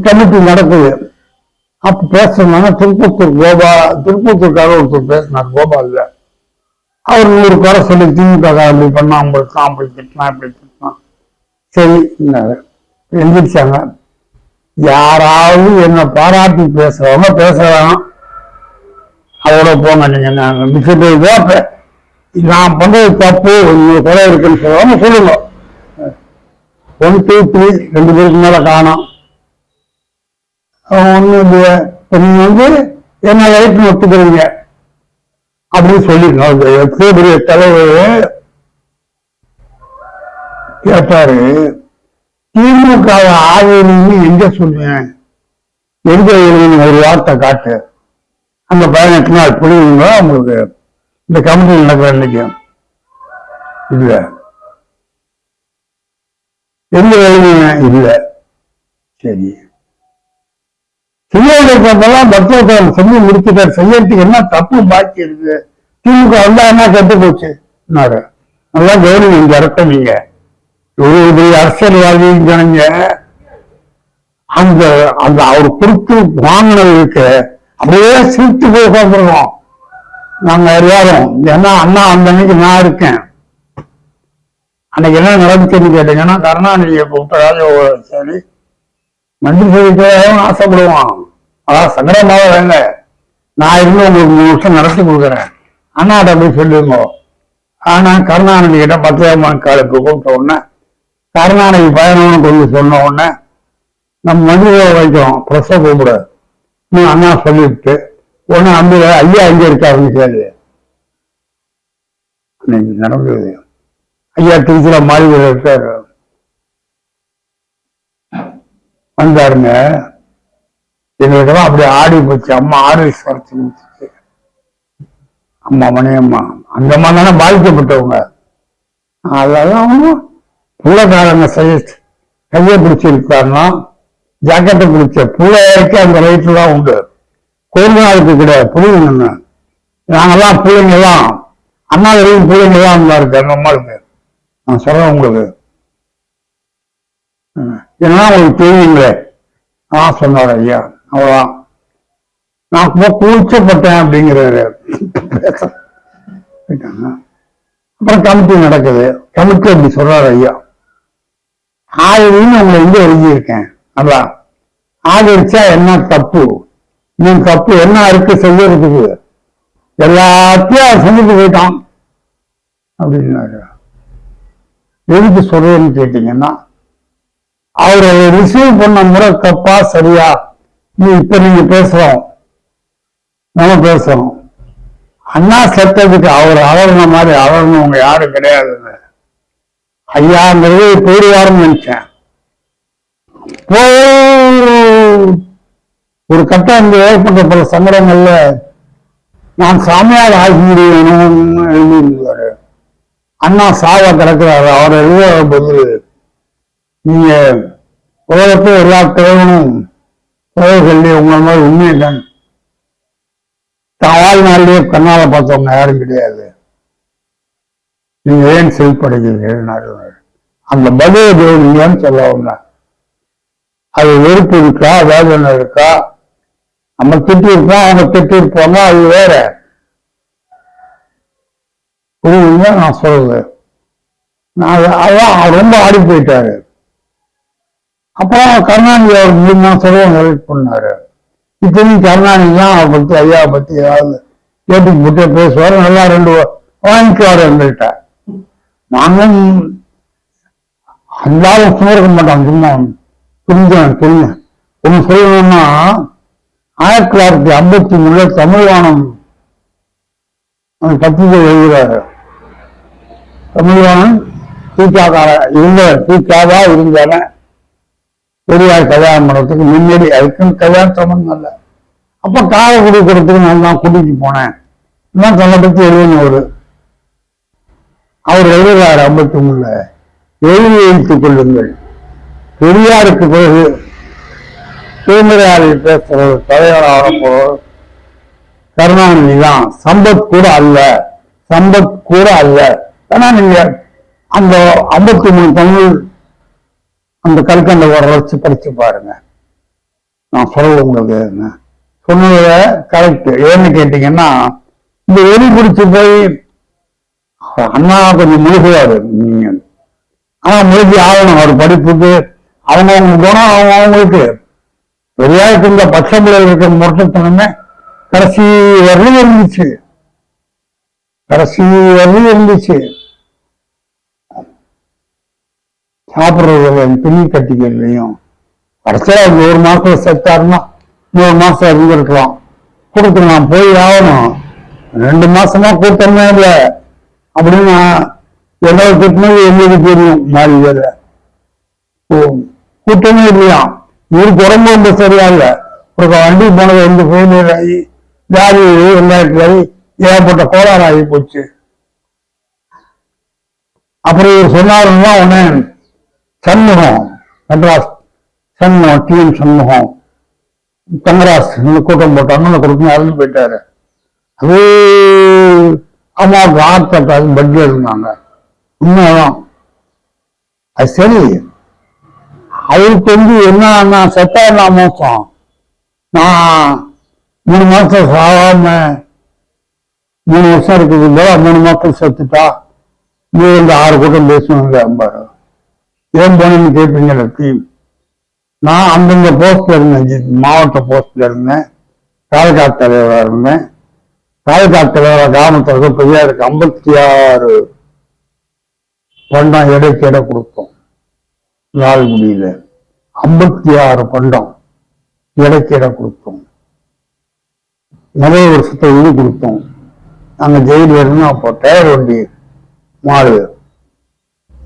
A: கமிட்டி நடக்குது. அப்ப பேசுறாங்க திருப்பத்தூர்காரர் ஒருத்தர் பேசினார், கோபால்ல. அவர் 100 குறை சொல்லி திமுக அப்படி பண்ணா, அப்படி திட்டினா, இப்படி திட்டினான். சரி எந்திரிச்சாங்க. யாராவது என்ன பாராட்டி பேசுறவங்க பேசுறாங்க, அதோட போங்க. நீங்க நான் பண்றது தப்பு, உங்களுக்கு குறை இருக்குன்னு சொல்லுவாங்க, சொல்லுங்க. 1 2 3 2 பேருக்கு மேல காணும். ஒண்ணு இல்லையா, நீங்க வந்து என்ன லைஃப் ஒத்துக்கிறீங்க அப்படின்னு சொல்லிருக்கோம். எத்தனை பெரிய தலைவர் கேட்டாரு, திமுக ஆதரவு எங்க சொல்லுவேன், எங்க ஒரு வார்த்தை காட்டு. அந்த 18 நாள் புரியுங்க உங்களுக்கு இந்த கமிட்டி நடக்கிற அன்னைக்கு இல்ல எங்க எழுதுங்க இல்ல. சரி, செய்யலாம் பக்தர்கள் செஞ்சு முடிச்சுட்டார். செய்யறதுக்கு என்ன தப்பு பாக்கி இருக்கு? திமுக வந்தா என்ன கெட்டு போச்சு? நல்லா கவனிங்க, இங்க அரட்டீங்க. ஒரு அரசியல்வாதி ஜனங்க அந்த அந்த அவர் கொடுத்து வாங்கினதுக்கு அப்படியே சிரித்து போய் உட்காந்துருக்கோம் நாங்க எல்லாரும். ஏன்னா அண்ணா அந்த அன்னைக்கு நான் இருக்கேன். அன்னைக்கு என்ன நடந்துச்சுன்னு கேட்டீங்கன்னா, கருணாநிதியை கூப்பிட்ட சரி மந்திரி சபைக்கு ஆசைப்படுவான். அதான் சங்கரமாக வேங்க, நான் இருந்து உங்களுக்கு 3 வருஷம் நடத்தி கொடுக்குறேன், அண்ணாட்ட போய் சொல்லுங்க. ஆனா கருணாநிதி கிட்ட 10 காலுக்கு கூப்பிட்ட உடனே, கருணாநிதி பயணம்னு கொண்டு சொன்ன உடனே நம்ம மந்திரி வைக்கிறோம், பிரச கூப்பிட அண்ணா சொல்லிவிட்டு உடனே அந்த ஐயா எங்க இருக்காருன்னு கேள்வி. அன்னைக்கு நடந்தது. ஐயா திருச்சியில மாறி இருக்காரு, வந்தாருங்க. எங்களுக்கெல்லாம் அப்படி ஆடி போச்சு. அம்மா ஆர்எஸ் வரைச்சு அம்மா மணியம்மா அந்த மாதிரி தானே பாதிக்கப்பட்டவங்க. அதெல்லாம் புள்ளக்காரங்க கையை பிடிச்சிருக்காருன்னா ஜாக்கெட்டை பிடிச்ச பிள்ளைக்கு அந்த ரைட்டு தான் உண்டு. கொரோனாவுக்கு கிடையாது. புரியுங்க, நாங்கெல்லாம் பிள்ளைங்கெல்லாம் அண்ணா வரைக்கும் பிள்ளைங்கெல்லாம் இருந்தா இருக்கு அந்த அம்மாளுக்கு. நான் சொல்றேன் உங்களுக்கு, ஏன்னா உங்களுக்கு தெரியுங்களே. சொன்னார் ஐயா, அவ்வளோதான். நான் கூச்சப்பட்டேன் அப்படிங்கிறாரு. அப்புறம் கமிட்டி நடக்குது. கமிட்டி அப்படி சொல்றாரு ஐயா, ஆயிரம் உங்களை எங்க எழுதியிருக்கேன், அதான் ஆதரிச்சா என்ன தப்பு, இன்னும் தப்பு என்ன இருக்கு செய்யறதுக்கு, எல்லாத்தையும் செஞ்சுட்டு போயிட்டான் அப்படின்னாரு. எதுக்கு சொல்றேன்னு கேட்டீங்கன்னா, அவரை ரிசீவ் பண்ண முறை தப்பா சரியா, இப்ப நீங்க பேசுறோம், நம்ம பேசுறோம். அண்ணா செத்ததுக்கு அவர் அலர்ன மாதிரி அலர்னவங்க யாரும் கிடையாது. ஐயாங்கிறது போயிடுவாருன்னு நினைச்சேன். ஒரு கட்டம் இந்த ஏற்பட்ட பல சங்கடங்கள்ல நான் சாமியார் ஆகி முடியணும்னு எழுதியிருந்தாரு. அண்ணா சாவா கிடக்கிறாரு. அவர் எழுத பதில், நீங்க உலகத்தை எல்லா தேவனும் சொல்லி உங்களை மாதிரி உண்மையை தான் வாழ்நாளிலேயே கண்ணால பார்த்தவங்க யாரும் கிடையாது, நீங்க ஏன் செயல்படுகிறீர்கள்? அந்த பதில் நீங்கன்னு சொல்ல, அது வெறுப்பு இருக்கா, வேதனை இருக்கா, நம்ம திட்டி இருப்போம், அவங்க திட்டி இருப்பாங்க, அது வேற. புரியுதுங்க நான் சொல்றது? அதான் ரொம்ப ஆடி போயிட்டாரு. அப்புறம் கருணாநிதி அவர் மூலியமா சொல்லுவாங்க ஹெல்ப் பண்ணாரு. இத்தனையும் கருணாநிதி தான் அவரை பத்தி ஐயா பத்தி ஏதாவது கேட்டு முட்டை பேசுவாரு, நல்லா ரெண்டு வாங்கிக்குவாரு எங்கள்கிட்ட. நாங்களும் அல்லாவும் சும்மா இருக்க மாட்டோம், சும்மா புரிஞ்சு ஒண்ணு சொல்லணும்னா, 1953 தமிழ்வானம் பத்திரிகை எழுதுறாரு. தமிழ்வானம் தீக்காக்கார தீக்காவா இருந்தான பெரியார் கல்யாணம் பண்ணுறதுக்கு முன்னாடி, அதுக்குன்னு கல்யாணம் சம்பந்தம் இல்லை. அப்ப காலை கொடுக்கறதுக்கு நான் தான் கூட்டிட்டு போனேன். இன்னும் தன்னை பத்தி எழுதினவர் அவர் எழுதுறாரு 53 எழுதி வைத்துக் கொள்ளுங்கள். பெரியாருக்கு பிறகு சுதந்திராவில் பேசுறது தலைவராக போறது கருணாநிதி தான். சம்பத் கூட அல்ல, சம்பத் கூட அல்ல. ஆனா நீங்க அந்த 53 தமிழ் அந்த கல்கண்ட வர வச்சு படிச்சு பாருங்க. நான் சொல்ல உங்களுக்கு சொன்னத கரெக்ட். ஏன்னு கேட்டீங்கன்னா, இந்த வெறி பிடிச்சு போய் அண்ணா கொஞ்சம் முழுகுவாரு நீங்க. ஆனா முழுகி ஆகணும் அவர் படிப்புக்கு. அவங்க குணம் அவங்களுக்கு பெரியாருக்கு இந்த பச்சைப்பிள்ளைகள் இருக்கிற முரட்டத்தனமே கடைசி வரலும் இருந்துச்சு, கடைசி வரலும் இருந்துச்சு. சாப்பிடுறது துணி கட்டிக்கலையும் கடைசியா அவங்க 1 மாசத்துல செத்தாருன்னா 100 மாசம் இருந்திருக்கலாம். கொடுத்து நான் போய் ஆகணும், 2 மாசமா கூட்டமே இல்லை அப்படின்னு என்ன திட்டினது எங்களுக்கு தெரியும். மாளிகையில கூட்டமே இல்லையா, இவருக்கு உடம்பு ரொம்ப சரியா இல்லை. ஒரு வண்டி போனது வந்து ஃபெயிலியர் ஆகி ஜாதி எல்லாருக்கும் ஏகப்பட்ட கோளாறு ஆகி போச்சு. அப்புறம் இவர் சொன்னாருன்னா உடனே சண்முகம், மெட்ராஸ் சண்முகம், டிஎம் சண்முகம் கங்கராஸ் கூட்டம் போட்டாங்க, கொடுத்து இறந்து போயிட்டாரு. அது அம்மாவுக்கு ஹார்ட் அட்டாக் பெட்ல இருந்தாங்க. உண்மைதான், அது சரி. அவருக்கு வந்து என்ன செத்தா என்ன மோசம், நான் 3 மாசம் சாகாம 3 வருஷம் இருக்குது இல்ல, 3 மாசம் செத்துட்டா நீ வந்து 6 கூட்டம் பேசுவாங்க. அம்பாரு ஏன் போனேன்னு கேட்பீங்க. நான் அந்தந்த போஸ்ட்ல இருந்தேன், மாவட்ட போஸ்ட்ல இருந்தேன், தாலுகா தலைவராக இருந்தேன். தாலுகா தலைவராக கிராமத்தில் பெரியாருக்கு 56 பண்டம் எடைக்கு எடை கொடுத்தோம். லால்குடியில 56 பண்டம் எடைக்கு எடை கொடுத்தோம். நிறைய வருஷத்தை இது கொடுத்தோம். நாங்க ஜெயில இருந்து அப்போ டயர் வண்டி மாடு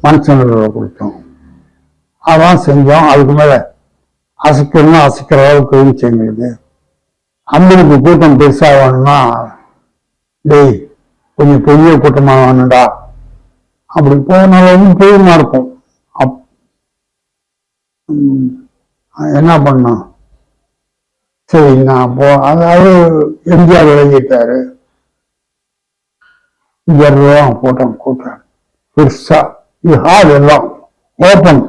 A: மனுஷனோட கொடுத்தோம். அதான் செஞ்சோம். அதுக்கு மேல அசைக்கணும்னா அசைக்கிற அளவுக்கு செய்யுது. 50க்கு கூட்டம் பெருசாகணும்னா டேய் கொஞ்சம் பெரிய கூட்டமாக வேணுண்டா அப்படி போனால பெரியமா இருக்கும். என்ன பண்ணோம், சரி நான் அப்போ அதாவது எம்ஜிஆர் விளங்கிட்டாரு, 5,000 ரூபா போட்டோம் கூட்டம் பெருசா, ஹால் எல்லாம் ஓப்பன்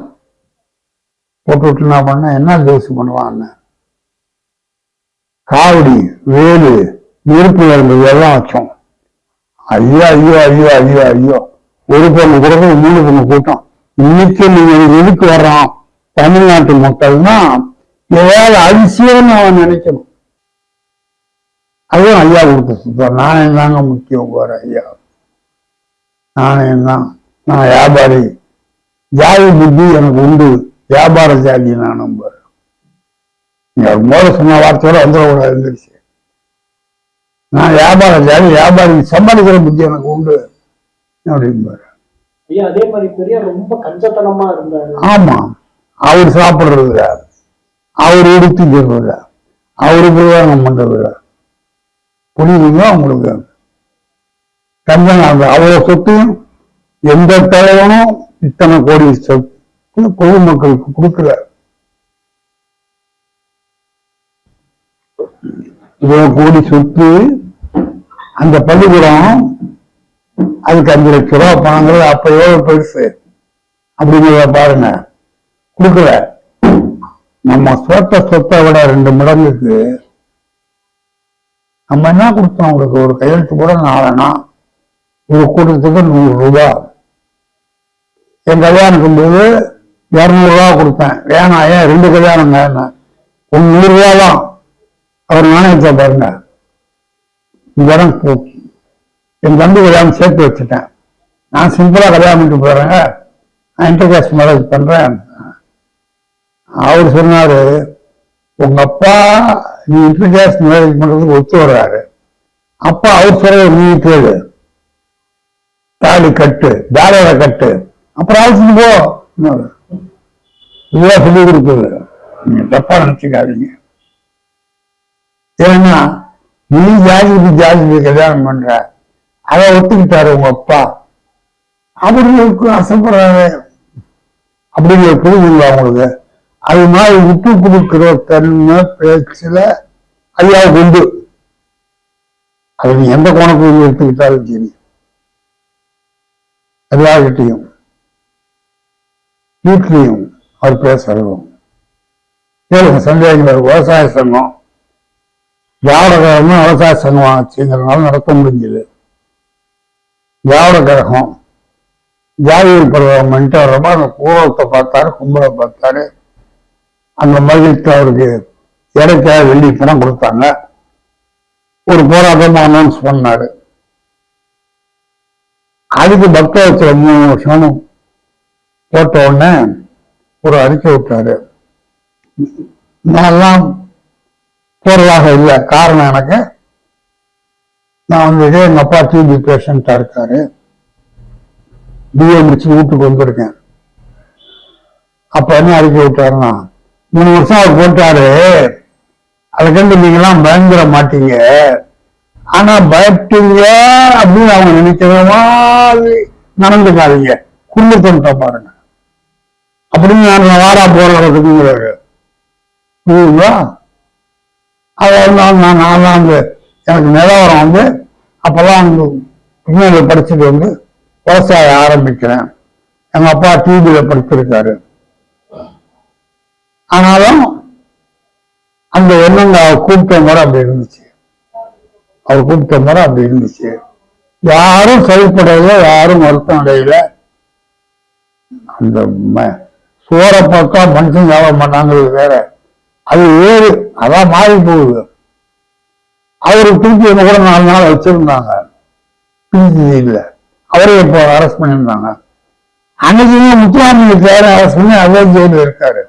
A: போட்டு என்ன பண்ண, என்ன ஜோசி பண்ணுவான், காவடி வேலு நெருப்பு இருந்தது எல்லாம் வச்சோம். ஐயோ ஐயோ ஐயோ ஐயோ ஐயோ, ஒரு பொண்ணு கூட 3 பொண்ணு கூட்டம். இன்னைக்கு நீங்க எதுக்கு வர்றான் தமிழ்நாட்டு மக்கள்னா ஏதாவது அதிசயம்னு அவன் நினைக்கணும். அதுவும் ஐயா கொடுத்த சுத்தம். நாணயம் தாங்க முக்கியம். போற ஐயா நாணயம் தான். நான் வியாபாரி, ஜாதி புத்தி எனக்கு உண்டு, வியாபார ஜாதி நான் நம்புறேன். நீங்க முதல்ல சொன்ன வார்த்தையோட வந்துடக்கூடாது இருந்துச்சு. நான் வியாபார ஜாதி, வியாபாரி, சம்பாதிக்கிற புத்தி எனக்கு உண்டு அப்படின்பாரு.
B: அதே மாதிரி பெரியார் ரொம்ப கஞ்சத்தனமா இருந்தாரு. ஆமா,
A: அவர் சாப்பிடுறது, அவர் உடுத்திக்கிறது, அவரு பிரயோகம் பண்றது, புரியுதுங்க உங்களுக்கு? கஞ்சன் அவ்வளவு சொத்தையும் எந்த தலைவனும் இத்தனை கோடி சொத்து பொதுமக்களுக்கு கொடுக்கல. இவ்வளவு கோடி சொத்து, அந்த பள்ளிக்கூடம் அதுக்கு 5 லட்சம் ரூபா பணங்கிறது அப்ப எவ்வளவு பெருசு அப்படிங்கிறத பாருங்க. கொடுக்கல. நம்ம சொத்தை விட 2 மடங்குக்கு நம்ம என்ன கொடுத்தோம் அவங்களுக்கு? ஒரு கையெழுத்து கூட நாளனா ஒரு கூட்டத்துக்கு 100 ரூபாய். என் கல்யாணத்துக்கும் போது 200 ரூபா கொடுத்தேன். வேணாம், ஏன் 2 கல்யாணங்க, 100 ரூபா தான். அவர் நாணயத்தை பாருங்க. இந்த இடம் என் தம்பி கல்யாணம் சேர்த்து வச்சுட்டேன். நான் சிம்பிளா கல்யாணம் பண்ணிட்டு போறேங்க, நான் இன்டர்காஸ்ட் மேரேஜ் பண்றேன். அவர் சொன்னாரு, உங்க அப்பா நீ இன்டர்காஸ்ட் மேரேஜ் பண்றதுக்கு ஒத்து வர்றாரு, அப்பா அவர் சொல்ற நீ கேளு, தாலி கட்டு, தாரோட கட்டு, அப்புறம் அழைச்சிட்டு போ. இதுதான் சொல்லி கொடுக்குது. நீங்க தப்பா நினைச்சுக்காதீங்க. ஏன்னா நீ ஜாதிக்கு கல்யாணம் பண்ற, அதை ஒத்துக்கிட்டாரு உங்க அப்பா, அவர்களுக்கு ஆசைப்படுறாரு அப்படிங்கிற புரிஞ்சுங்களா உங்களுக்கு? அது மாதிரி விட்டு கொடுக்கிற தன்மை பேச்சுல ஐயாவுக்கு உண்டு. அது நீ எந்த கோணத்தில் எடுத்துக்கிட்டாலும் சரி, எல்லார்கிட்டையும் வீட்லையும் அவர் பேசுறோம். கேளுங்க, சந்தேகங்கள். விவசாய சங்கம் திராவிட கழகம் விவசாய சங்கம் ஆச்சுங்கிறதுனால நடத்த முடிஞ்சது. திராவிட கழகம் ஜாதியில் பருவம் வர்றப்ப அந்த பூரத்தை பார்த்தாரு, கும்பலை பார்த்தாரு. அந்த மகிழ்ச்சி அவருக்கு இடைக்காக வெள்ளி பணம் கொடுத்தாங்க. ஒரு போராட்டம் அனௌன்ஸ் பண்ணாரு. அதுக்கு பக்தவச்சல 3 வருஷம் போட்ட உடனே ஒரு அறிக்கை விட்டாரு. நான்லாம் போறதாக இல்லை. காரணம், எனக்கு நான் வந்துட்டு எங்க அப்பா டிபி பேஷண்டா இருக்காரு, பிஏ முடிச்சு வீட்டுக்கு வந்திருக்கேன். அப்ப என்ன அறிக்கை விட்டாருன்னா, 3 வருஷம் அவர் போட்டாரு, அதுக்கு நீங்கெல்லாம் பயந்துட மாட்டீங்க, ஆனா பயப்பட்டீங்க அப்படின்னு அவங்க நினைக்கிற மாதிரி நடந்துக்காதீங்க, குடும்பத்தை பாருங்க அப்படின்னு நான் வாடா போறதுக்குங்கிறாரு. புரியுங்களா? நான் எனக்கு நிலவரம் வந்து அப்பெல்லாம் பின்னாடி படிச்சுட்டு வந்து விவசாயம் ஆரம்பிக்கிறேன். எங்க அப்பா டிவியில படிச்சிருக்காரு. ஆனாலும் அந்த எண்ணங்க அவர் கூப்பிட்ட முறை அப்படி இருந்துச்சு. அவர் கூப்பிட்ட முறை அப்படி இருந்துச்சு. யாரும் செயல்படையில, யாரும் வருத்தம் அடையில. அந்த சோரை பார்த்தா மனுஷன் சாப்பிட மாட்டாங்கிறது வேற, அது வேறு, அதான் மாறி போகுது. அவருக்கு திருப்பி என்ன கூட 4 நாள் வச்சிருந்தாங்க பிஜியில். அவரே இப்போ அரெஸ்ட் பண்ணியிருந்தாங்க. அன்னைக்குமே முத்துராமலிங்க அரெஸ்ட் பண்ணி அதே ஜெயிலில் இருக்காரு.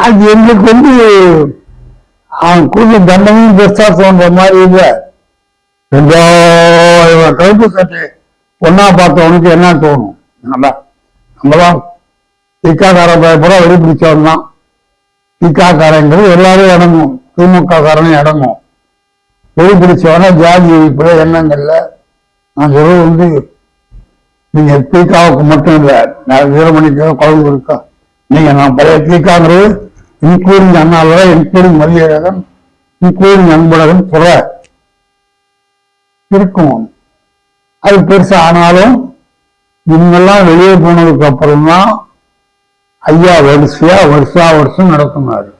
A: அது எங்களுக்கு வந்து அவன் கூட்ட தண்டனையும் பெருசா தோன்ற மாதிரி இல்லை. 2000 கருப்பு சட்டை ஒன்னா பார்த்தவனுக்கு என்ன தோணும்? நம்மதான் இக்காக்கார பயப்பட வெடி பிடிச்சவன் தான். இக்காக்காரங்கிறது எல்லாரும் இறங்கும். திமுக காரனும் இடங்கும். பொய் பிடிச்சவன ஜாதி ஒழிப்புல எண்ணங்கள்ல நான் சொல்றது வந்து நீங்க தீக்காவுக்கு மட்டும் இல்லை, நான் வீரமணிக்கு குழந்தை இருக்கா, நீங்க நான் பழைய தீக்காங்கிறது இன்க்ளூடிங் அண்ணாவில, இன்க்ளூடிங் மதியழகன், இன்க்ளூடிங் அன்பழகன் புற இருக்கும். அது பெருசா ஆனாலும் இவங்கெல்லாம் வெளியே போனதுக்கு அப்புறம் தான் ஐயா வருஷம் நடத்தினாரு.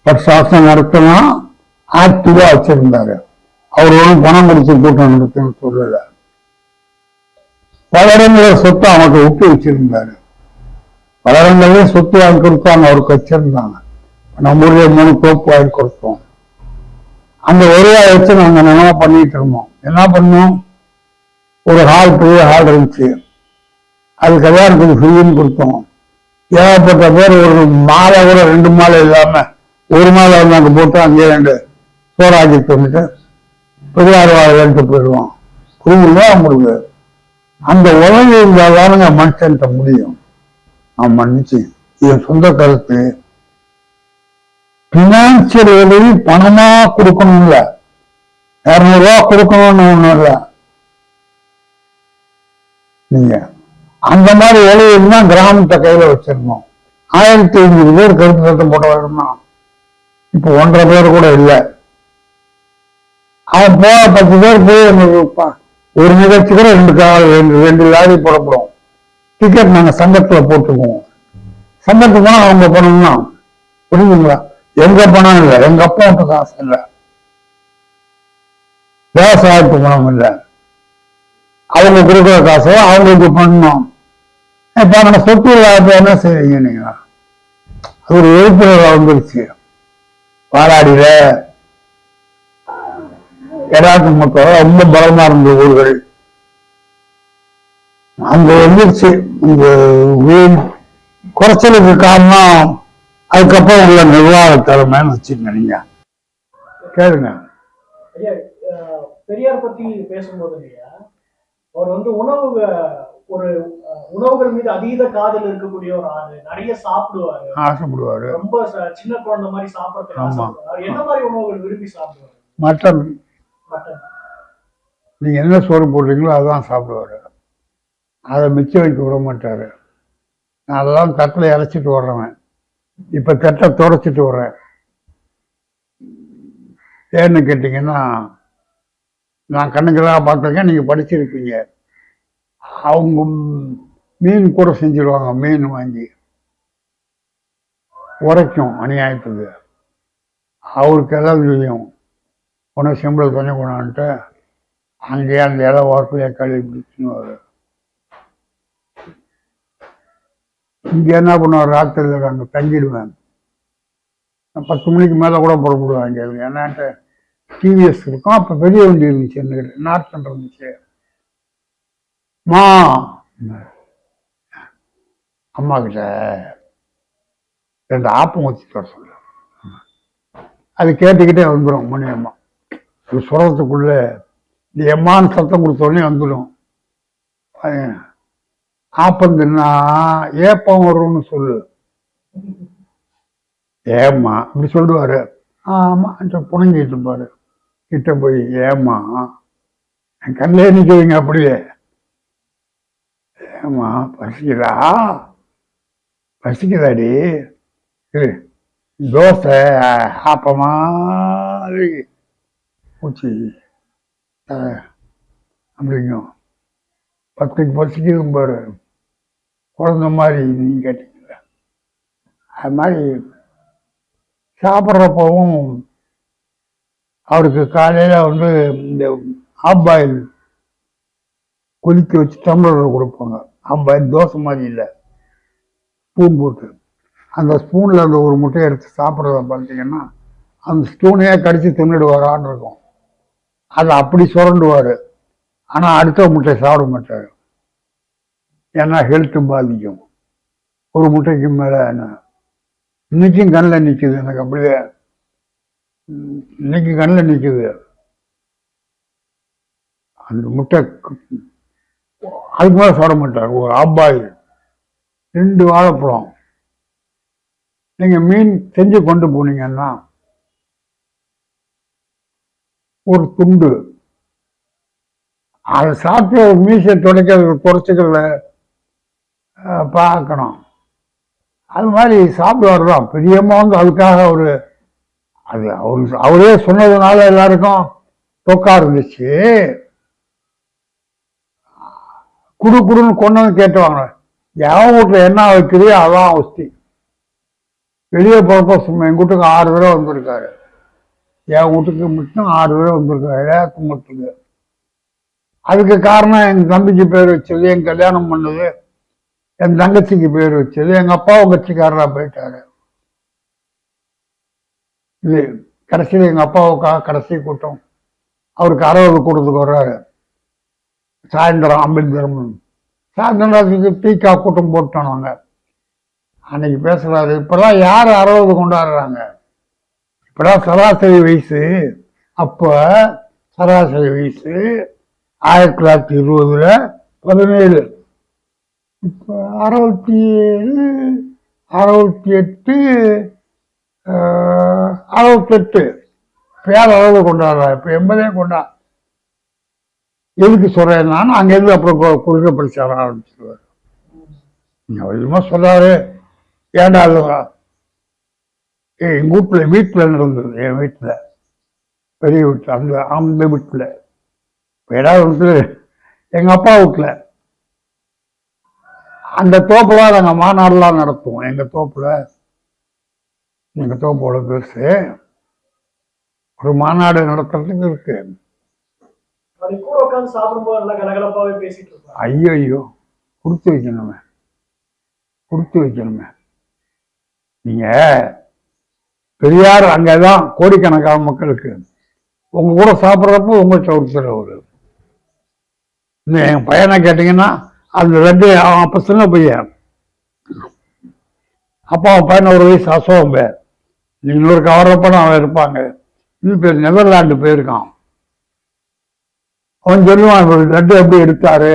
A: வருஷம் நடத்தினா ஆக்டிவா வச்சிருந்தாரு. அவர் ஒன்றும் பணம் கொடுத்து கூட்டம் நடத்துன்னு சொல்லல. பல இடங்களில் சொத்து அவனுக்கு விட்டு வச்சிருந்தாரு. பல இடங்கள்ல சொத்து வாங்கி கொடுத்தாங்க, அவருக்கு வச்சிருந்தாங்க. நம்ம ஊர்ல 3 தோப்பு வாங்கி கொடுத்தோம். அந்த ஒரே வச்சு நாங்க என்னென்ன பண்ணிட்டு இருந்தோம். என்ன பண்ணோம், ஒரு பெரிய ஹால் இருந்துச்சு, அது கல்யாணத்துக்கு ஃப்ரீன்னு கொடுத்தோம். ஏகப்பட்ட பேர் ஒரு மாலை கூட 2 மாலை இல்லாம 1 மாலை வந்து அங்கே போட்டு அங்கேயே 2 சோறாக்கி தந்துட்டு பெரியார் வாழ்க்கை போயிடுவோம். புரியுங்களா உங்களுக்கு? அந்த உலகம் இருந்தாதானுங்க மனுஷன்ட்ட முடியும். நான் மன்னிச்சு என் சொந்த கருத்து, பினான்சியல் உதவி பணமா கொடுக்கணும் இல்ல, 200 ரூபா கொடுக்கணும்னு ஒண்ணும் இல்ல. நீங்க அந்த மாதிரி உதவினா கிராமத்தை கையில வச்சிருந்தோம். 1500 பேர் கருத்து சட்டம் போட்ட வரணும். இப்ப 1.5 பேர் கூட இல்லை. அவன் போக 10 பேர் போய் ஒரு நிகழ்ச்சி கூட 2 லாரி போடப்படும். டிக்கெட் நாங்க சங்கத்துல போட்டுக்குவோம். சங்கத்துக்கு போனா அவங்க பணம் தான். புரியுதுங்களா? எங்க பணம் இல்லை, எங்க அப்பா காசு இல்லை, விவசாயத்து பணம் இல்லை. அவங்க கொடுக்குற காசை அவங்களுக்கு பண்ணணும். இப்ப நம்ம சொத்து இல்லாத என்ன செய்வீங்க நீங்க? அது ஒரு எழுப்புதல் வந்துருச்சு. பாலாடியில எடாத்து மக்கள் ரொம்ப பலமா இருந்த ஊர்கள் அங்க வந்துருச்சு. இந்த குறைச்சலுக்கு காரணம் அதுக்கப்புறம் உள்ள நிர்வாக திறமைன்னு வச்சுக்கோங்க. நீங்க கேளுங்க.
B: பெரியார் பத்தி பேசும்போது இல்லையா, அவர் வந்து உணவுகள் மீது அதீத காதல் இருக்கக்கூடிய ஒரு ஆளு. நிறைய ஆசைப்படுவாரு. ரொம்ப சின்ன குழந்தை மாதிரி சாப்பிடறதுக்கு ஆசைப்படுவாரு. என்ன மாதிரி உணவுகள் விரும்பி சாப்பிடுவாரு?
A: மட்டன். நீங்க என்ன சோறு போடுறீங்களோ அதான் சாப்பிடுவாரு. அதை மிச்சம் வைக்க விட மாட்டாரு. நான் அதெல்லாம் தட்டில் இறைச்சிட்டு வர்றேன். இப்ப தட்டை துடைச்சிட்டு வர்றேன். ஏன்னு கேட்டீங்கன்னா, நான் கண்ணுக்கெல்லாம் பார்த்துருக்கேன், நீங்க படிச்சிருப்பீங்க. அவங்க மீன் கூட செஞ்சிருவாங்க. மீன் வாங்கி உரைக்கும் அநியாயத்துக்கு. அவருக்கு எல்லாம் தெரியும். உனக்கு செம்பிள் தண்ணி கொண்டான்ட்டு அங்கேயே அந்த இலை வாரத்துலேயே கழுவி பிடிச்சுன்னு. இங்கே என்ன பண்ணுவார், ராத்திரியில் நாங்கள் தங்கிடுவேன். 10 மணிக்கு மேலே கூட புறப்படுவாங்க. ஏன்னாட்டு டிவிஎஸ் இருக்கும். அப்போ பெரிய வண்டி இருந்துச்சு, என்கிட்ட நார்த்தன் இருந்துச்சு. அம்மா கிட்ட 2 ஆப்பம் வச்சுட்டு வர சொல்ல. அது கேட்டுக்கிட்டே வந்துடும். மணி அம்மா இது சொல்றதுக்குள்ள இந்த எம்மான்னு சத்தம் கொடுத்தோடனே வந்துடும். ஆப்பந்துன்னா ஏப்பம் வரும்னு சொல்லு. ஏம்மா அப்படி சொல்லுவாரு. ஆமா புணங்கிட்டு இருப்பாரு. கிட்ட போய் ஏம்மா என் கண்ணிலே நிற்குவீங்க அப்படியே. ஏம்மா பசிக்குதாடி? தோசை ஆப்பமா பூச்சி அப்படிங்கும். 10க்கு பசிக்கும் பாரு, குழந்த மாதிரி நீங்க கேட்டீங்கள. அது மாதிரி சாப்பிட்றப்பவும் அவருக்கு காலையில வந்து இந்த ஆப்பாயில் கொதிக்க வச்சு டம்ளரில் கொடுப்பாங்க. ஆப்பாயில் தோசை மாதிரி இல்லை, ஸ்பூன் போட்டு. அந்த ஸ்பூனில் அந்த ஒரு முட்டையை எடுத்து சாப்பிட்றத பார்த்தீங்கன்னா அந்த ஸ்பூனையே கடிச்சு தின்னுடுவாரான்னு இருக்கும். அதை அப்படி சுரண்டுவார். ஆனால் அடுத்த முட்டை சாப்பிட மாட்டார். ஏன்னா ஹெல்த்து பாதிக்கும். ஒரு முட்டைக்கு மேலே என்ன இன்னைக்கும் கண்ணில் நிற்குது எனக்கு. அப்படியே இன்னைக்கு கண்ணில் நிற்குது அந்த முட்டை. அதுக்கு மேலே சாப்பிட மாட்டார். ஒரு ஆப்பாயில் 2 வாழைப்பழம் நீங்க மீன் செஞ்சு கொண்டு போனீங்கன்னா ஒரு துண்டு அதை சாப்பிட்டு மீசை துடைக்கிறது குறைச்சிக்கிறத பார்க்கணும். அது மாதிரி சாப்பிடுவார் தான் பெரியம்மா வந்து அதுக்காக அது அவரே சொன்னதுனால எல்லாருக்கும் தொக்கா இருந்துச்சு. குடுன்னு கொண்டு கேட்டுவாங்க. எவன் வீட்டுல என்ன வைக்கிறியோ அதான் ஒஸ்தி. வெளியே போறப்போ சும்மா எங்க வீட்டுக்கு 6 தடவை வந்திருக்காரு. என் வீட்டுக்கு மட்டும் 6 தடவை வந்திருக்காரு கும்பத்துக்கு. அதுக்கு காரணம் எங்க தம்பிக்கு பேர் வச்சது, என் கல்யாணம் பண்ணது, என் தங்கச்சிக்கு பேர் வச்சது, எங்க அப்பாவும் கட்சிக்காரரா போயிட்டாரு. இது கடைசியில் எங்க அப்பாவுக்காக கடைசி கூட்டம் அவருக்கு 60 கூட்டத்துக்கு வர்றாரு. சாயந்தரம் அம்பேத்கரம் சாயந்தரம் டீக்கா கூட்டம் போட்டோம் நாங்க. அன்னைக்கு பேசுறாரு, இப்பெல்லாம் யார் 60 கொண்டாடுறாங்க, இப்பெல்லாம் சராசரி வயசு. அப்ப சராசரி வயசு 1920 17, இப்ப 67 68 68 பேர் 60 கொண்டாடுறா. இப்ப 80 கொண்டா. எதுக்கு சொல்றேன்னா அங்கேருந்து அப்புறம் குறுக்க பிரச்சார ஆரம்பிச்சிருவாரு. விதமா சொல்றாரு, ஏண்டா எங்க வீட்டுல நடந்தது, என் வீட்டுல பெரிய வீட்டுல, அந்த வீட்டுல ஏதாவது எங்க அப்பா வீட்டுல அந்த தோப்புல நாங்க மாநாடுலாம் நடத்துவோம். எங்க தோப்போட பெருசு ஒரு மாநாடு நடத்துறதுக்கு இருக்கு. ஐயோ கொடுத்து வைக்கணுமே. நீங்க பெரியார் அங்கதான் கோடிக்கணக்கான மக்களுக்கு உங்க கூட சாப்பிட்றப்போ உங்கள்கிட்ட ஒருத்தர் அவரு. என் பையனை கேட்டீங்கன்னா அந்த 2 அவன் அப்ப சின்ன பையன், அப்பா அவன் பையன் 1 வயசு அசோகம் பேர். நீங்க இன்னொரு கவர்றப்ப அவன் இருப்பாங்க. இன்னும் பேர் நெதர்லாண்டு போயிருக்கான். அவன் சொல்லுவான் 2 எப்படி எடுத்தாரு,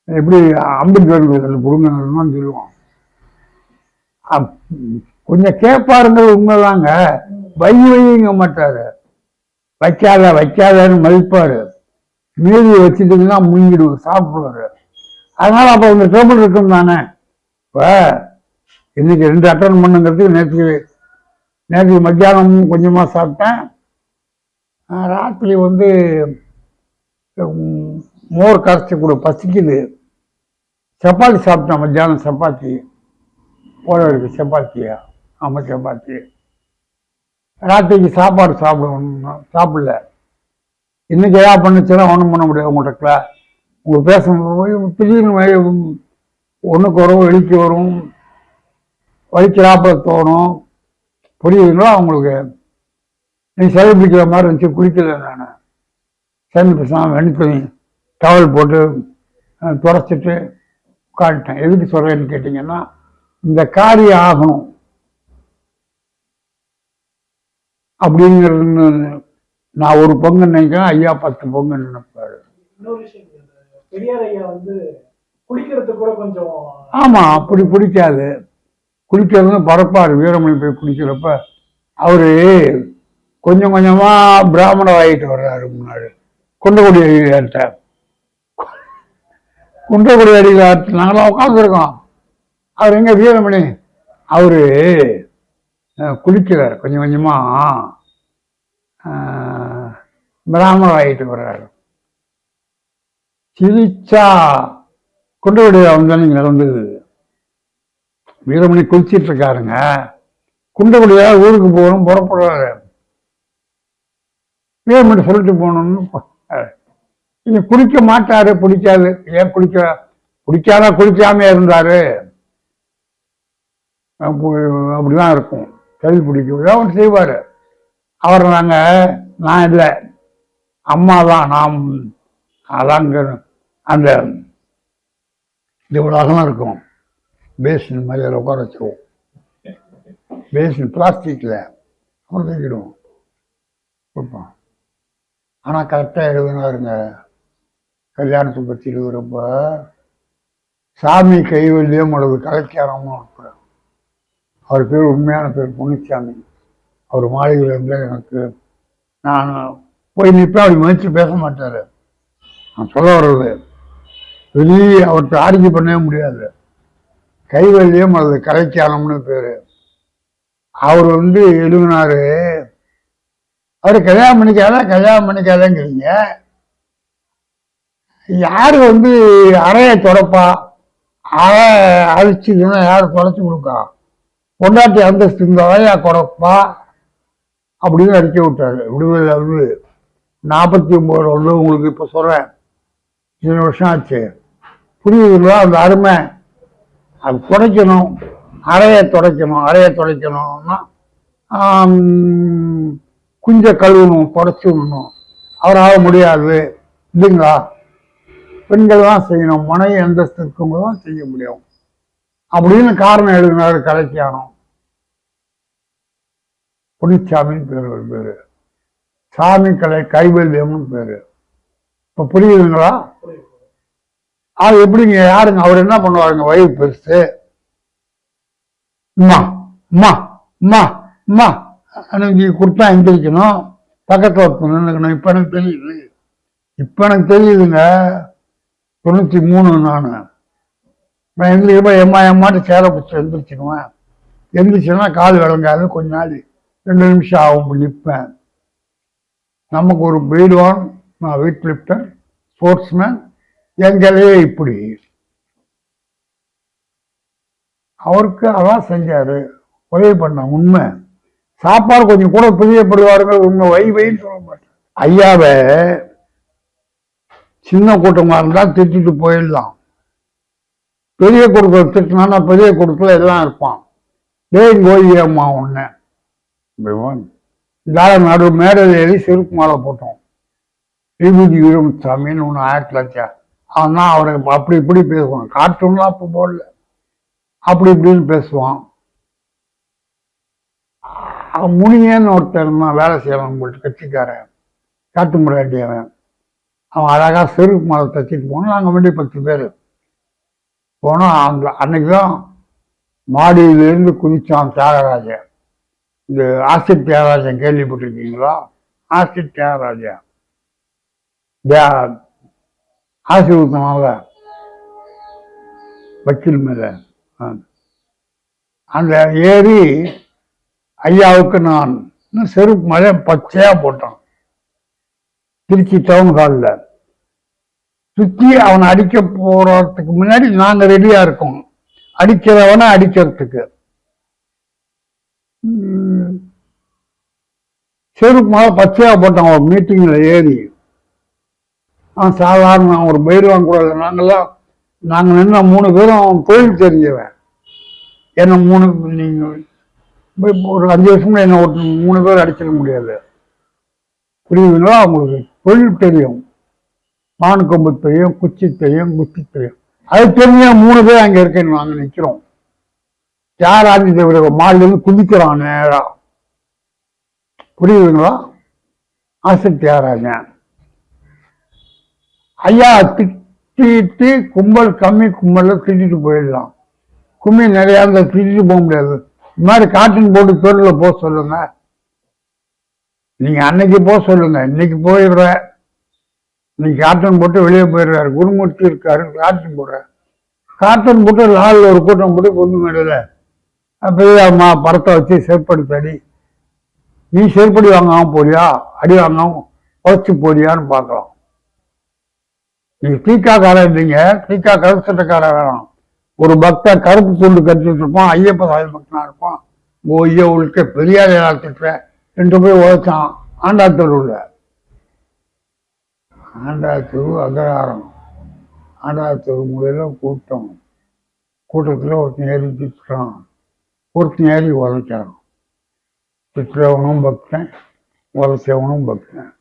A: எப்படி அம்பேத்கர் புடுங்கன்னு சொல்லுவான். கொஞ்சம் கேட்பாருங்கிறது உண்மைதாங்க. வைங்க மாட்டாரு, வைக்காதன்னு மதிப்பாரு. மீதி வச்சுட்டீங்கன்னா முங்கிடுவார், சாப்பிடுவாரு. அதனால அப்ப இந்த டேபிள் இருக்கும் தானே. இப்ப இன்னைக்கு 2 அட்டன் பண்ணுங்கிறதுக்கு நேற்று மத்தியானம் கொஞ்சமா சாப்பிட்டேன். ராத்திரி மோர் கரைச்சி கூட பசிக்குது. சப்பாத்தி சாப்பிட்டேன் மத்தியானம். சப்பாத்தி போட இருக்கு. சப்பாத்தியா? ஆமா சப்பாத்தி. ராத்திரிக்கு சாப்பாடு சாப்பிடல. இன்னைக்கு ஏதாவது பண்ணுச்சுன்னா ஒன்றும் பண்ண முடியாது. உங்கள்கிட்ட உங்களுக்கு பேசணும் திடீர்னு ஒன்றுக்கு வரும், வெளிக்கு வரும், வலிக்கிறாப்ப தோணும். புரியுதுங்களா உங்களுக்கு? நீ சளி பிடிக்கிற மாதிரி இருந்துச்சு, குளிக்கல. நான் சேர்ந்து பேசாமல் வெண்தண்ணி டவல் போட்டு துடைச்சிட்டு உட்காந்துட்டேன். எதுக்கு சொல்றேன்னு கேட்டீங்கன்னா, இந்த காரியம் ஆகணும் அப்படிங்கிறது நான் ஒரு பங்கு நினைக்கிறேன், ஐயா 10 பங்கு நினைப்பாரு. ஆமா, அப்படி பிடிக்காது. குளிக்கிறதுன்னு பரப்பாரு. வீரமணி போய் குளிக்கிறப்ப அவரு கொஞ்சம் கொஞ்சமா பிராமணர் ஆகிட்டு வர்றாரு. முன்னாடி குண்டகுடி அடியிட்ட குண்டகுடி அடியில் நாங்களாம் உட்காந்துருக்கோம். அவர் எங்க வீரமணி அவரு குளிக்கிறார். கொஞ்சம் கொஞ்சமா பிராமணர் ஆகிட்டு வர்றாரு. சிரிச்சா குண்டகுடி வந்து நீங்க நடந்தது. வீரமணி குளிச்சிட்டு இருக்காருங்க. குண்டகுடியா ஊருக்கு போகணும் புறப்படுறாரு. வீரமணி சொல்லிட்டு போகணும்னு இங்க குளிக்க மாட்டாரு. பிடிக்காது. ஏன் குடிக்காத குளிக்காம இருந்தாரு. அப்படிதான் இருக்கும். கல்வி பிடிக்கும் அவர் செய்வாரு. அவர் நான் இல்லை, அம்மா தான். நாம் அதாங்க அந்த இது இவ்வளோ இருக்கும். பேசின் மாதிரி அதில் உட்கார வச்சுருவோம். பேசின் பிளாஸ்டிக்ல அவன் தூக்கிடுவோம், கொடுப்போம். ஆனால் கரெக்டாக எழுதுனாருங்க. கல்யாணத்தை பற்றி எழுதுறப்ப சாமி கைவல்லியம் அல்லது கலைக்காரமும் இருப்பார். அவர் பேர் உண்மையான பேர் பொன்னுச்சாமி. அவர் மாளிகையில் இருந்தால் எனக்கு நான் போய் நிற்பேன், அப்படி மதித்து பேச மாட்டார். நான் சொல்ல வர்றது வெளியே அவர்கிட்ட ஆர்ஜி பண்ணவே முடியாது. கைவல்யம் அல்லது கலைக்காலம்னு பேர். அவர் எழுதினாரு, அவர் கல்யாணம் பண்ணிக்காதங்கிறீங்க. யாரு அறைய தொடப்பா, அறை அழிச்சுதுன்னா யாரு தொடச்சி கொடுக்கா? பொண்டாட்டி அந்தஸ்து இந்த அறையா குறைப்பா அப்படின்னு அடிக்க விட்டாரு. விடுதலை 49 வருடம் உங்களுக்கு இப்ப சொல்றேன், 2 வருஷம் ஆச்சு. புரியுதுங்களா அந்த அருமை? அது துடைக்கணும், அறைய துடைக்கணும்னா குஞ்ச கழுவணும், தொடச்சி விடணும். அவரால் முடியாது இல்லைங்களா? பெண்கள் தான் செய்யணும், மனைவி அந்தஸ்து இருக்கவங்க தான் செய்ய முடியும் அப்படின்னு காரணம் எழுதினாரு கலைக்கானம். பொன்னுச்சாமின்னு பேரு. சாமி கலை கைவல்யம்னு பேரு. இப்ப புரியுதுங்களா? அது எப்படிங்க? யாருங்க அவர்? என்ன பண்ணுவாருங்க? வயது பெருசு. கொடுத்தா எந்திரிக்கணும், பக்கத்துல நின்றுக்கணும். இப்ப எனக்கு தெரியுதுங்க. 93 நான் எந்திரிக்கப்ப எம்மாட்டு சேலை பிடிச்சி எந்திரிச்சிடுவேன். எந்திரிச்சுன்னா கால் விளங்காது, கொஞ்ச நாள் 2 நிமிஷம் ஆகும் நிற்பேன். நமக்கு ஒரு பீடுவான், நான் வெயிட் லிப்டர், ஸ்போர்ட்ஸ்மேன். எங்களே இப்படி அவருக்கு அதான் செஞ்சாரு, உதவி பண்ண. உண்மை. சாப்பாடு கொஞ்சம் கூட பிரியப்படுவார்கள். உண்மை. வைன்னு சொல்ல மாட்டேன். ஐயாவை சின்ன கூட்டமா இருந்தா திட்டிட்டு போயிடலாம். பெரிய கூட்டத்தில் திட்டினா பெரிய கூட்டத்தில் எல்லாம் இருப்பான். கோயியம்மா ஒண்ணு நடு மேடையில் ஏறி செருப்பு மாலை போட்டோம். விபூதி வீரமுசாமின்னு ஒன்று 1900. அவன் தான் அவரை அப்படி இப்படி பேசுவான். கார்ட்டூன்லாம் அப்போ போடல, அப்படி இப்படின்னு பேசுவான். முனியன்னு ஒருத்தர் தான் வேலை செய்யலாம் போட்டு, கட்சிக்காரன், காட்டு முறையாட்டியவன். அவன் அழகா செருப்பு மாலை தச்சிட்டு போனோம். நாங்கள் வேண்டிய 10 பேர் போனோம். அன்னைக்குதான் மாடியிலிருந்து குதிச்சான் தியாகராஜன். இந்த ஆசிட் தியாகராஜன் கேள்விப்பட்டிருக்கீங்களா? ஆசிட் தியாகராஜன் ஆசி ஊத்தனால வக்கீல் மேல அந்த ஏறி ஐயாவுக்கு நான் செருப்பு மழை பச்சையா போட்டான். திருச்சி டவுன் ஹாலில் சுத்தி அவனை அடிக்க போறதுக்கு முன்னாடி நாங்க ரெடியா இருக்கோம், அடிக்கிறவனை அடிக்கிறதுக்கு. செருப்பு மழை பச்சையா போட்டான். ஒரு மீட்டிங்ல ஏறி சாதாரண ஒரு பயிர்வாங்க கூட இல்லை. நாங்க நின்ன 3 பேரும் தொழில் தெரிஞ்சவன். என்ன 3 நீங்க ஒரு 5 வருஷம் என்ன ஒரு 3 பேர் அடிச்சிட முடியாது. புரியுதுங்களா? அவங்களுக்கு தொழில் தெரியும், மானுக்கொம்பு தெரியும், குச்சி தெரியும், குச்சி தெரியும். அது தெரிஞ்ச 3 பேர் அங்க இருக்கேன்னு நாங்க நிக்கிறோம். தியாகராஜ தேவர மாடிலிருந்து குதிக்கிறான் நேரா. புரியுதுங்களா? ஆசிட் தியாகராஜன் ஐயா திட்டிட்டு கும்பல் கம்மி கும்பல்ல திட்டிட்டு போயிடலாம். கும்மி நிறைய திட்டிட்டு போக முடியாது. இந்த மாதிரி காட்டின் போட்டு தெருவில் போக சொல்லுங்க. நீங்க அன்னைக்கு போக சொல்லுங்க, இன்னைக்கு போயிடுற. இன்னைக்கு காட்டன் போட்டு வெளியே போயிடுறாரு. குருமூர்த்தி இருக்காரு, காட்டன் போடுற. காட்டன் போட்டு லாலில் ஒரு கூட்டம் போட்டு பொண்ணு மேடையில பெரியம்மா படத்தை வச்சு செருப்படுத்த அடி. நீ செருப்படி வாங்காம போறியா, அடி வாங்காம உழைச்சி போறியான்னு பார்க்கலாம். நீங்க தீக்காக்கார இருந்தீங்க, தீக்கா கருப்பு சட்டக்கார வேணாம். ஒரு பக்தன் கருப்பு துண்டு கட்டிட்டு இருப்பான், ஐயப்ப சாமி பக்தனா இருப்பான். ஐயா உள்ள பெரியார் திட்டுற 2 போய் உழைச்சான் ஆண்டாத்தூர்ல. ஆண்டாத்தூர் அகராரம். ஆண்டாத்தூர் முறையில கூட்டத்தில் ஒருத்தன் ஏறி திட்டுறான், ஒருத்தன் ஏறி உழைச்சான். திட்டுறவனும் பக்தன், உழைச்சவனும் பக்தன்.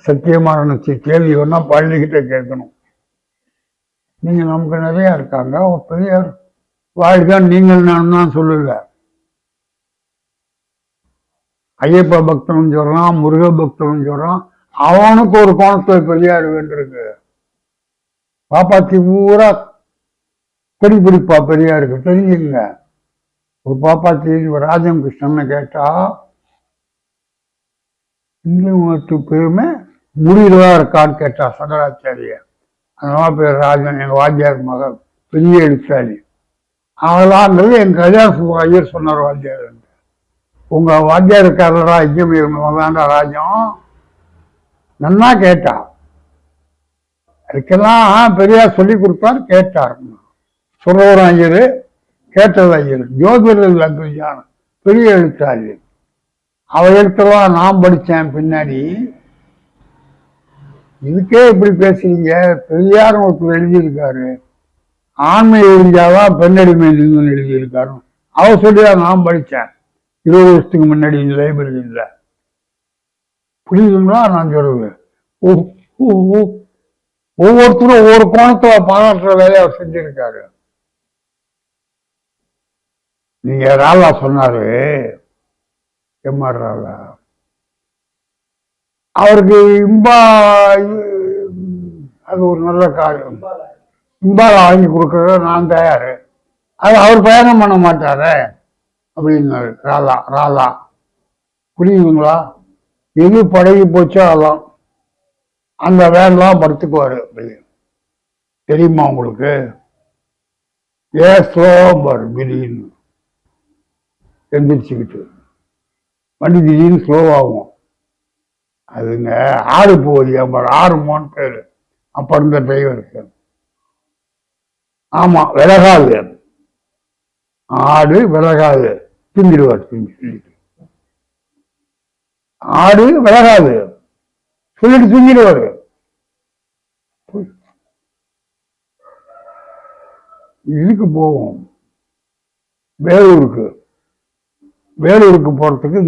A: சத்தியமான கேள்வி வேணா பள்ளிக்கிட்ட கேட்கணும். நீங்க நமக்கு நிறைய இருக்காங்க. ஒரு பெரியார் வாழ்க்கை நீங்கள் நான் தான் சொல்லல. ஐயப்ப பக்தனும் சொல்றான், முருக பக்தனும் சொல்றான். அவனுக்கு ஒரு கோணத்தில் பெரியார் வேண்டியிருக்கு. பாப்பாத்தி பூரா பிடிப்பா பெரியாருக்கு தெரிஞ்சுங்க. ஒரு பாப்பாத்தி ராஜம் கிருஷ்ணன்னு கேட்டா இந்து பேருமே முடிவுவா இருக்கான்னு கேட்டா சங்கராச்சாரிய. அந்த பேர் ராஜன், எங்க வாத்தியார் மகன், பெரிய எழுத்தாளி. அவளாங்கிறது என் கல்யாண ஐயர் சொன்னார் வாத்தியார். உங்க வாத்தியார் இருக்காரா இங்க வேண்டா ராஜம் நன்னா கேட்டா. அதுக்கெல்லாம் பெரியார் சொல்லி கொடுத்தார், கேட்டார். சொல்றவர் ஐயர், கேட்டது ஐயர். ஜோதிடர் பெரிய எழுத்தாளி. அவ எழுத்தெல்லாம் நான் படித்தேன் பின்னாடி. இதுக்கே இப்படி பேசுறீங்க, பெரியார் ஒருத்தர் எழுதியிருக்காரு, ஆண்மை எழுதியாதான் பெண்ணடிமை நீங்கன்னு எழுதியிருக்காரு. அவர் சொல்லிதான் நான் படித்தேன் 20 வருஷத்துக்கு முன்னாடி இந்த லைப்ரரியில். புரியுதுங்களா நான் சொல்லுவேன்? ஒவ்வொருத்தரும் ஒவ்வொரு கோணத்தை பாராட்டுற வேலையை அவர் செஞ்சிருக்காரு. நீங்க ராலா சொன்னாரு, எம்ஆர் ராலா, அவருக்கு அது ஒரு நல்ல காரியம். இம்பால வாங்கி கொடுக்கறத நான் தயாரு, அது அவர் பயணம் பண்ண மாட்டாரு அப்படின்னாரு ராலா. ராலா புரியுதுங்களா? எது பழகி போச்சோ அதான் அந்த வேன்லாம் படுத்துக்குவாரு. தெரியுமா உங்களுக்கு? ஸ்லோவர் திடீர்னு எந்திரிச்சுக்கிட்டு வண்டி திடீர்னு ஸ்லோவாகும். அதுங்க ஆறு போகுது, ஆறு மோன்னு பேரு அப்ப இருந்த டிரைவருக்கு. ஆமா, விலகாது, ஆடு விலகாது, திண்டிடுவார். ஆடு விலகாது சொல்லிட்டு திண்டிடுவாரு. இதுக்கு போவோம் வேலூருக்கு. வேலூருக்கு போறதுக்கு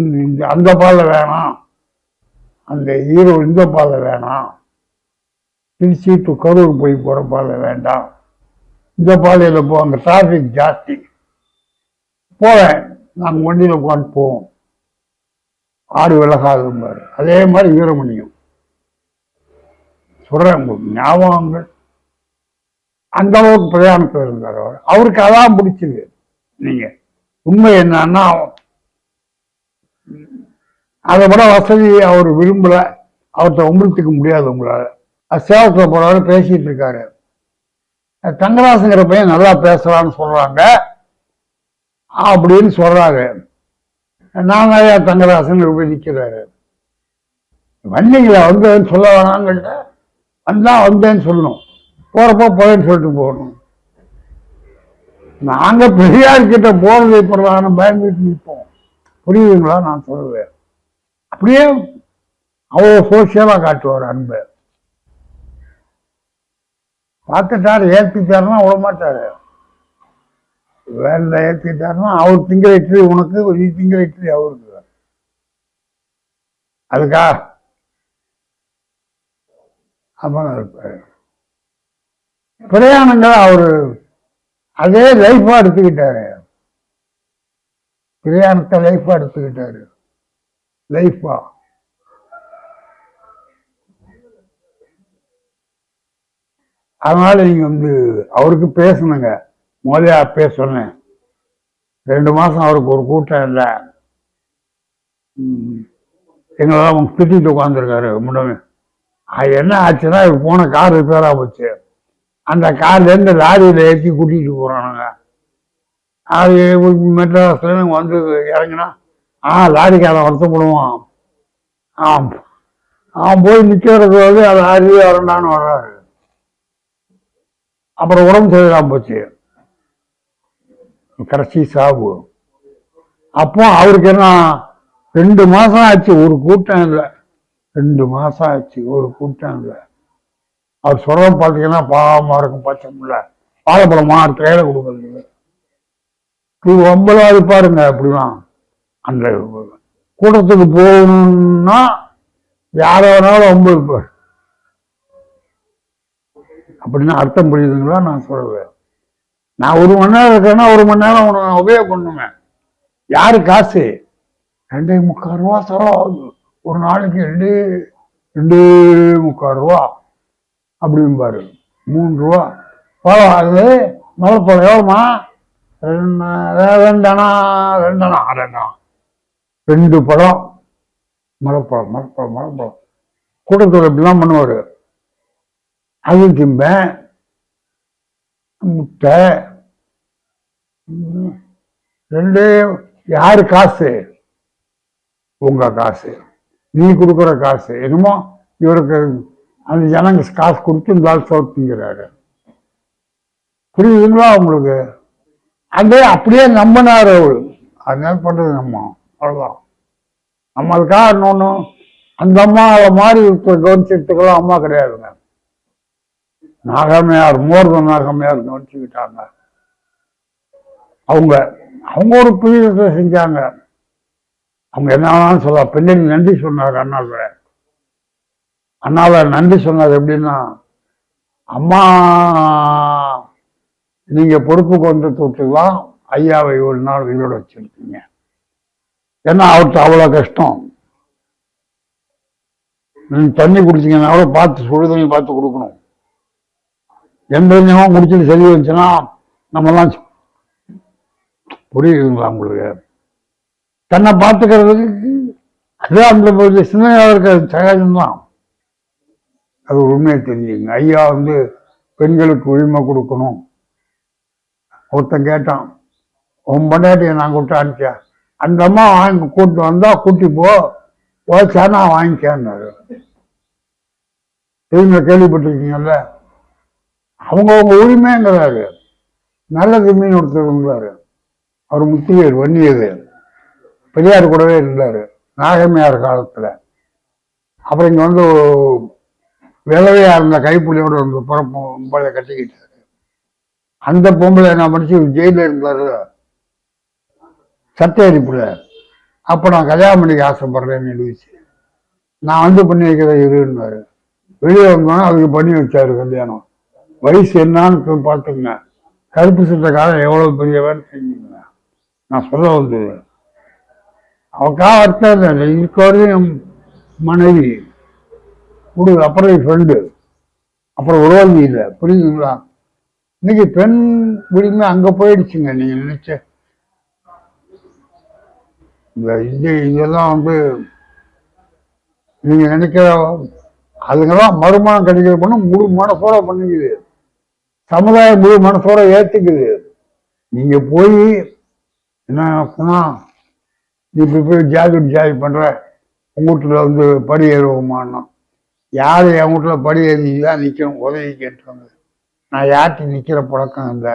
A: அந்த பாதை வேணாம், அந்த இந்த பாதை வேணாம், திருச்சி டு கரூர் போய் போற பாதை வேண்டாம், இந்த பாதையில போ, அங்க டிராபிக் ஜாஸ்தி. போவேன், நாங்க வண்டியில உட்காந்து போவோம். ஆடு விலகாதும்பாரு. அதே மாதிரி வீரமணியும் சொல்றேன், ஞாபகங்கள். அந்த அளவுக்கு பிரயாணத்தில் இருந்தார் அவர். அவருக்கு அதான் பிடிச்சது. நீங்க உண்மை என்னன்னா, அதை விட வசதி அவர் விரும்பல, அவர்கிட்ட உமிழ்த்துக்க முடியாது உங்களால. சேவத்தில் போறாரு, பேசிட்டு இருக்காரு. தங்கராசுங்கிற பையன் நல்லா பேசலான்னு சொல்றாங்க அப்படின்னு சொல்றாரு. நான் நிறையா தங்கராசன் போய் நிற்கிறாரு. வந்தீங்களா? வந்தேன்னு சொல்ல வேணாங்கள்ட்ட, வந்தா வந்தேன்னு சொல்லணும், போறப்போ போறேன்னு சொல்லிட்டு போகணும். நாங்க பெரியார்கிட்ட போறது பிரதான பயந்துட்டு நிற்போம். புரியுதுங்களா நான் சொல்லுவேன்? அப்படியே அவ்வளோ சோசியலா காட்டுவார் அன்பை. பார்த்துட்டாரு, ஏற்றிட்டாருன்னா விடமாட்டாரு. வேலை ஏற்றிட்டாருன்னா அவர் திங்கிற இட்லி உனக்கு, நீ திங்கிற இட்லி அவருக்கு. அதுக்கா அப்பதான் இருப்பாரு. பிரயாணங்கள் அவரு அதே லைஃபா எடுத்துக்கிட்டாரு. பிரயாணத்தை லைஃபா எடுத்துக்கிட்டாரு. லைஃபா அதனால நீங்க அவருக்கு பேசணுங்க. முதலியா பேச சொன்னேன். 2 மாசம் அவருக்கு ஒரு கூட்டம் இல்லை. எங்களெல்லாம் திட்டிட்டு உட்காந்துருக்காரு முன்னமே. அது என்ன ஆச்சுன்னா, போன கார் ரிப்பேரா போச்சு. அந்த கார்ல இருந்து லாரியில ஏற்றி கூட்டிட்டு போறானுங்க. அது மெட்ராஸ்ல வந்து இறங்கினா லாரிக்காரன் வருத்தப்படுவான். அவன் போய் நிற்கிறது வந்து அது லாரி வரண்டான்னு வர்றாரு. அப்புறம் உடம்பு சரியில்லாம போச்சு, கடைசி சாவு. அப்போ அவருக்கு என்ன, 2 மாசம் ஆச்சு ஒரு கூட்டம் இல்லை. 2 மாசம் ஆச்சு ஒரு கூட்டம் இல்லை. அவர் சொல்ற பார்த்தீங்கன்னா பாவமா இருக்கும். பச்சை முல்ல வாழைப்பழமா கையில கொடுக்கறது ரொம்பலாம் இருப்பாருங்க. அப்படிலாம் அந்த கூட்டத்துக்கு போகணும்னா யார வேணாலும் ரொம்ப இருப்பார். அப்படின்னா அர்த்தம் புரியுதுங்களா நான் சொல்லுவேன்? நான் 1 மணி நேரம் இருக்கேன்னா 1 மணி நேரம் உனக்கு உபயோகம் பண்ணுவேன். யாரு காசு? 2.25 ரூபா செலவாகுது ஒரு நாளைக்கு. 2.25 ரூபா அப்படிம்பாரு. 3 ரூபா பழம். அது மலைப்பழம் எவ்வளோமா? ரெண்டனா 2 படம் மரப்பழம் கூட்டத்தோட இப்படிலாம் பண்ணுவாரு. அது திம்பேன், முட்டை 2. யாரு காசு? உங்க காசு, நீ கொடுக்குற காசு. என்னமோ இவருக்கு அந்த ஜனங்க காசு கொடுத்து இருந்தாலும் சோத்துங்கிறாரு. புரியுதுங்களா உங்களுக்கு? அதே அப்படியே நம்பினார் அவரு. அதனால பண்றது நம்ம அவ்வளவுதான். நம்ம அதுக்காக இன்னொன்னு அந்த அம்மாவை மாதிரி கவனிச்சுட்டுக்கெல்லாம் அம்மா கிடையாதுங்க. நாகம்மையார், மோர்தன் நாகம்மையார் கவனிச்சுக்கிட்டாங்க. அவங்க ஒரு புரிதத்தை செஞ்சாங்க. அவங்க என்ன வேணாலும் சொல்லலாம். பெண்ணின் நன்றி சொன்னார் அண்ணாவை நன்றி சொன்னார். எப்படின்னா, அம்மா நீங்க பொறுப்புக்கு வந்து தொட்டுதான் ஐயாவை ஒரு நாள் உயிரோட வச்சிருக்கீங்க. ஏன்னா அவர்கிட்ட அவ்வளோ கஷ்டம். நீங்க தண்ணி குடிச்சிங்கன்னா கூட பார்த்து சுடு தண்ணி பார்த்து கொடுக்கணும். எந்த தண்ணியும் குடிச்சிட்டு சரி வந்துச்சுன்னா நம்மலாம் புரியுதுங்களா உங்களுக்கு? தன்னை பார்த்துக்கிறதுக்கு அது அந்த சிந்தனையாக இருக்கிறது சகஜம்தான். அது உண்மையை தெரிஞ்சுங்க. ஐயா வந்து பெண்களுக்கு உரிமை கொடுக்கணும். ஒருத்தன் கேட்டான், உன் பொண்டாட்டியை நான் கூப்பிட்டு அனுப்பிச்சேன். அந்த அம்மா வாங்கி கூப்பிட்டு வந்தா கூட்டி போச்சா நான் வாங்கிக்கேன்னாரு. திரும்ப கேள்விப்பட்டிருக்கீங்கல்ல? அவங்க உரிமைங்கிறாரு. நல்ல மீன் ஒருத்தர் இருந்தாரு. அவர் முத்தியர் வன்னியது. பெரியார் கூடவே இருந்தாரு நாகம்மையார் காலத்துல. அப்புறம் இங்க வந்து விளவையா இருந்த கைப்புள்ளியோட வந்து பொம்பளை கட்டிக்கிட்டாரு. அந்த பொம்பளை என்ன படிச்சு ஜெயில இருந்தாரு சட்ட அடிப்புல. அப்ப நான் கல்யாணம் பண்ணிக்க ஆசைப்படுறேன்னு எழுதிச்சு. நான் வந்து பண்ணி வைக்கிறத இருன்னாரு. வெளியே வந்தோன்னா அதுக்கு பண்ணி வச்சாரு கல்யாணம். வயசு என்னான்னு பார்த்துங்க. கருப்பு சட்டக்காரன் எவ்வளவு பெரியவன்னு செஞ்சுங்க. நான் சொல்ல வந்தது அவக்காக அர்த்தம் இல்லை. இதுக்கு மனைவி அப்புறம் ஃப்ரெண்டு, அப்புறம் உறவு இல்லை. புரியுதுங்களா? இன்னைக்கு பெண் உரிமை அங்க போயிடுச்சுங்க. நீங்க நினைச்ச இதெல்லாம் வந்து நீங்க நினைக்கிற அதுங்கெல்லாம் மறுமணம் கிடைக்கிற பண்ண முழு மனசோட பண்ணிக்குது. சமுதாயம் முழு மனசோட ஏத்துக்குது. நீங்க போய் என்ன நீ இப்படி போய் ஜாதி பண்ற, உங்க வீட்டுல வந்து படி ஏறுவோமான்னா, யாரு என் வீட்டுல படி ஏறிதான் நிக்கணும் உதவி கேட்டுவாங்க. நான் யார்கிட்ட நிக்கிற பழக்கம் இல்லை.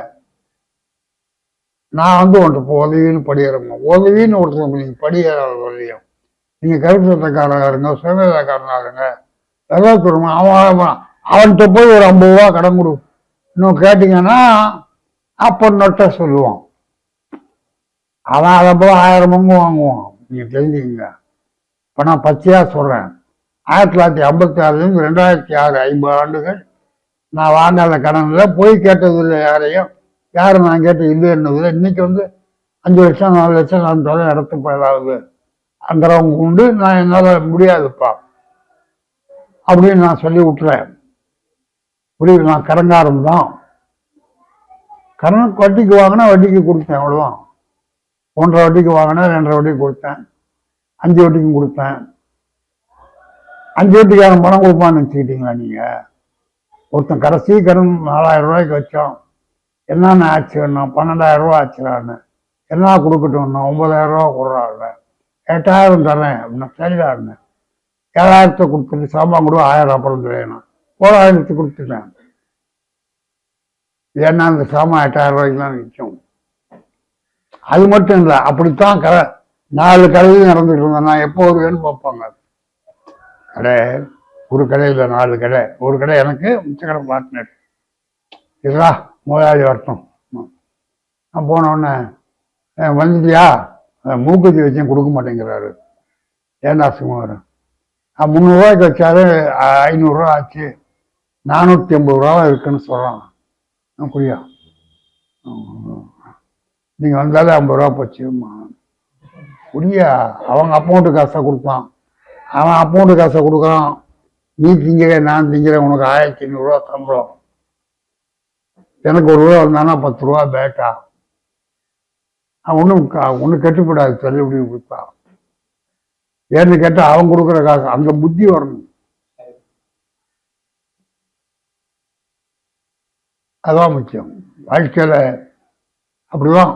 A: நான் வந்து ஒன்று உதவின்னு படியேறமா உதவின்னு ஒருத்தர் நீங்க படியேறாத உதவியும். நீங்க கருப்பு சட்டக்காரனாக இருங்க, சுயமேதாக்காரனாக இருங்க, எல்லாம் அவன்கிட்ட போய் ஒரு 50 ரூபா கடன் கொடு இன்னும் கேட்டீங்கன்னா அப்போ நொட்ட சொல்லுவான். அவன் அதை போல 1000 பங்கு வாங்குவான். நீங்க தெரிஞ்சுக்கங்க. இப்ப நான் பச்சையா சொல்றேன். 1956 2006 50 ஆண்டுகள் நான் வாங்காத கடன்ல போய் கேட்டதில்லை யாரையும். யாரும் நான் கேட்ட இல்லைன்னதில்லை. இன்னைக்கு வந்து 5 லட்சம் 4 லட்சம் நான் தொலை இடத்து போயதாவது அந்தவங்க உண்டு. நான் என்னால முடியாதுப்பா அப்படின்னு நான் சொல்லி விட்டுறேன். புரியுது? நான் கடங்காரம் தான். கடன் வட்டிக்கு வாங்கினா வட்டிக்கு கொடுத்தேன், அவ்வளவுதான். 1.5 வட்டிக்கு வாங்கினா 2.5 வட்டிக்கு கொடுத்தேன், 5 வட்டிக்கும் கொடுத்தேன். 5 வட்டிக்காரன் பணம் கொடுப்பான்னு வச்சுக்கிட்டீங்களா நீங்க? ஒருத்தன் கடைசி கடன் 4000 ரூபாய்க்கு வச்சோம். என்னென்ன ஆச்சு? 12,000 ரூபா ஆச்சுடான்னு. என்ன கொடுக்கட்டும்னா 9,000 ரூபா கொடுறாங்க. 8,000 தரேன் அப்படின்னா சரிடாருன்னு 7,000 கொடுத்துட்டு சாமான் கூட 1000 அப்புறம் தரேன். 4,000 கொடுத்துட்டேன். ஏன்னா அந்த சாமான் 8,000 ரூபாய்க்குலாம் விற்கும். அது மட்டும் இல்லை, அப்படித்தான் 4 கடையிலும் நடந்துட்டு இருந்தேன். நான் எப்போ வருவேன்னு பார்ப்பாங்க. கடை ஒரு கடையில் 4 கடை. ஒரு கடை எனக்கு, மிச்ச கடை பார்ட்னர். இதுதான் முதலாளி வரட்டும். நான் போனோடனே வந்துட்டியா, மூக்குத்தி வச்சும் கொடுக்க மாட்டேங்கிறாரு. ஏண்டா சுமார் 300 ரூபாய்க்கு வச்சாரு 500 ரூபா ஆச்சு, 450 ரூபா இருக்குன்னு சொல்றான். புரியா? நீங்க வந்தாலே 50 ரூபா போச்சு. புரியா? அவங்க அப்பவுண்டு காசை கொடுத்தான். அவன் அப்பவுண்டு காசை கொடுக்குறான். நீ திங்கிற நான் திங்கிறேன். உனக்கு 1500 ரூபா சம்பளம். எனக்கு 1 ரூபா வந்தானா 10 ரூபா பேட்டா. ஒன்றும் கெட்டுப்படாது, தள்ளுபடி கொடுப்பா. ஏன்னு கேட்டா அவன் கொடுக்குற காசு அங்க புத்தி வரணும். அதான் முக்கியம் வாழ்க்கையில. அப்படிதான்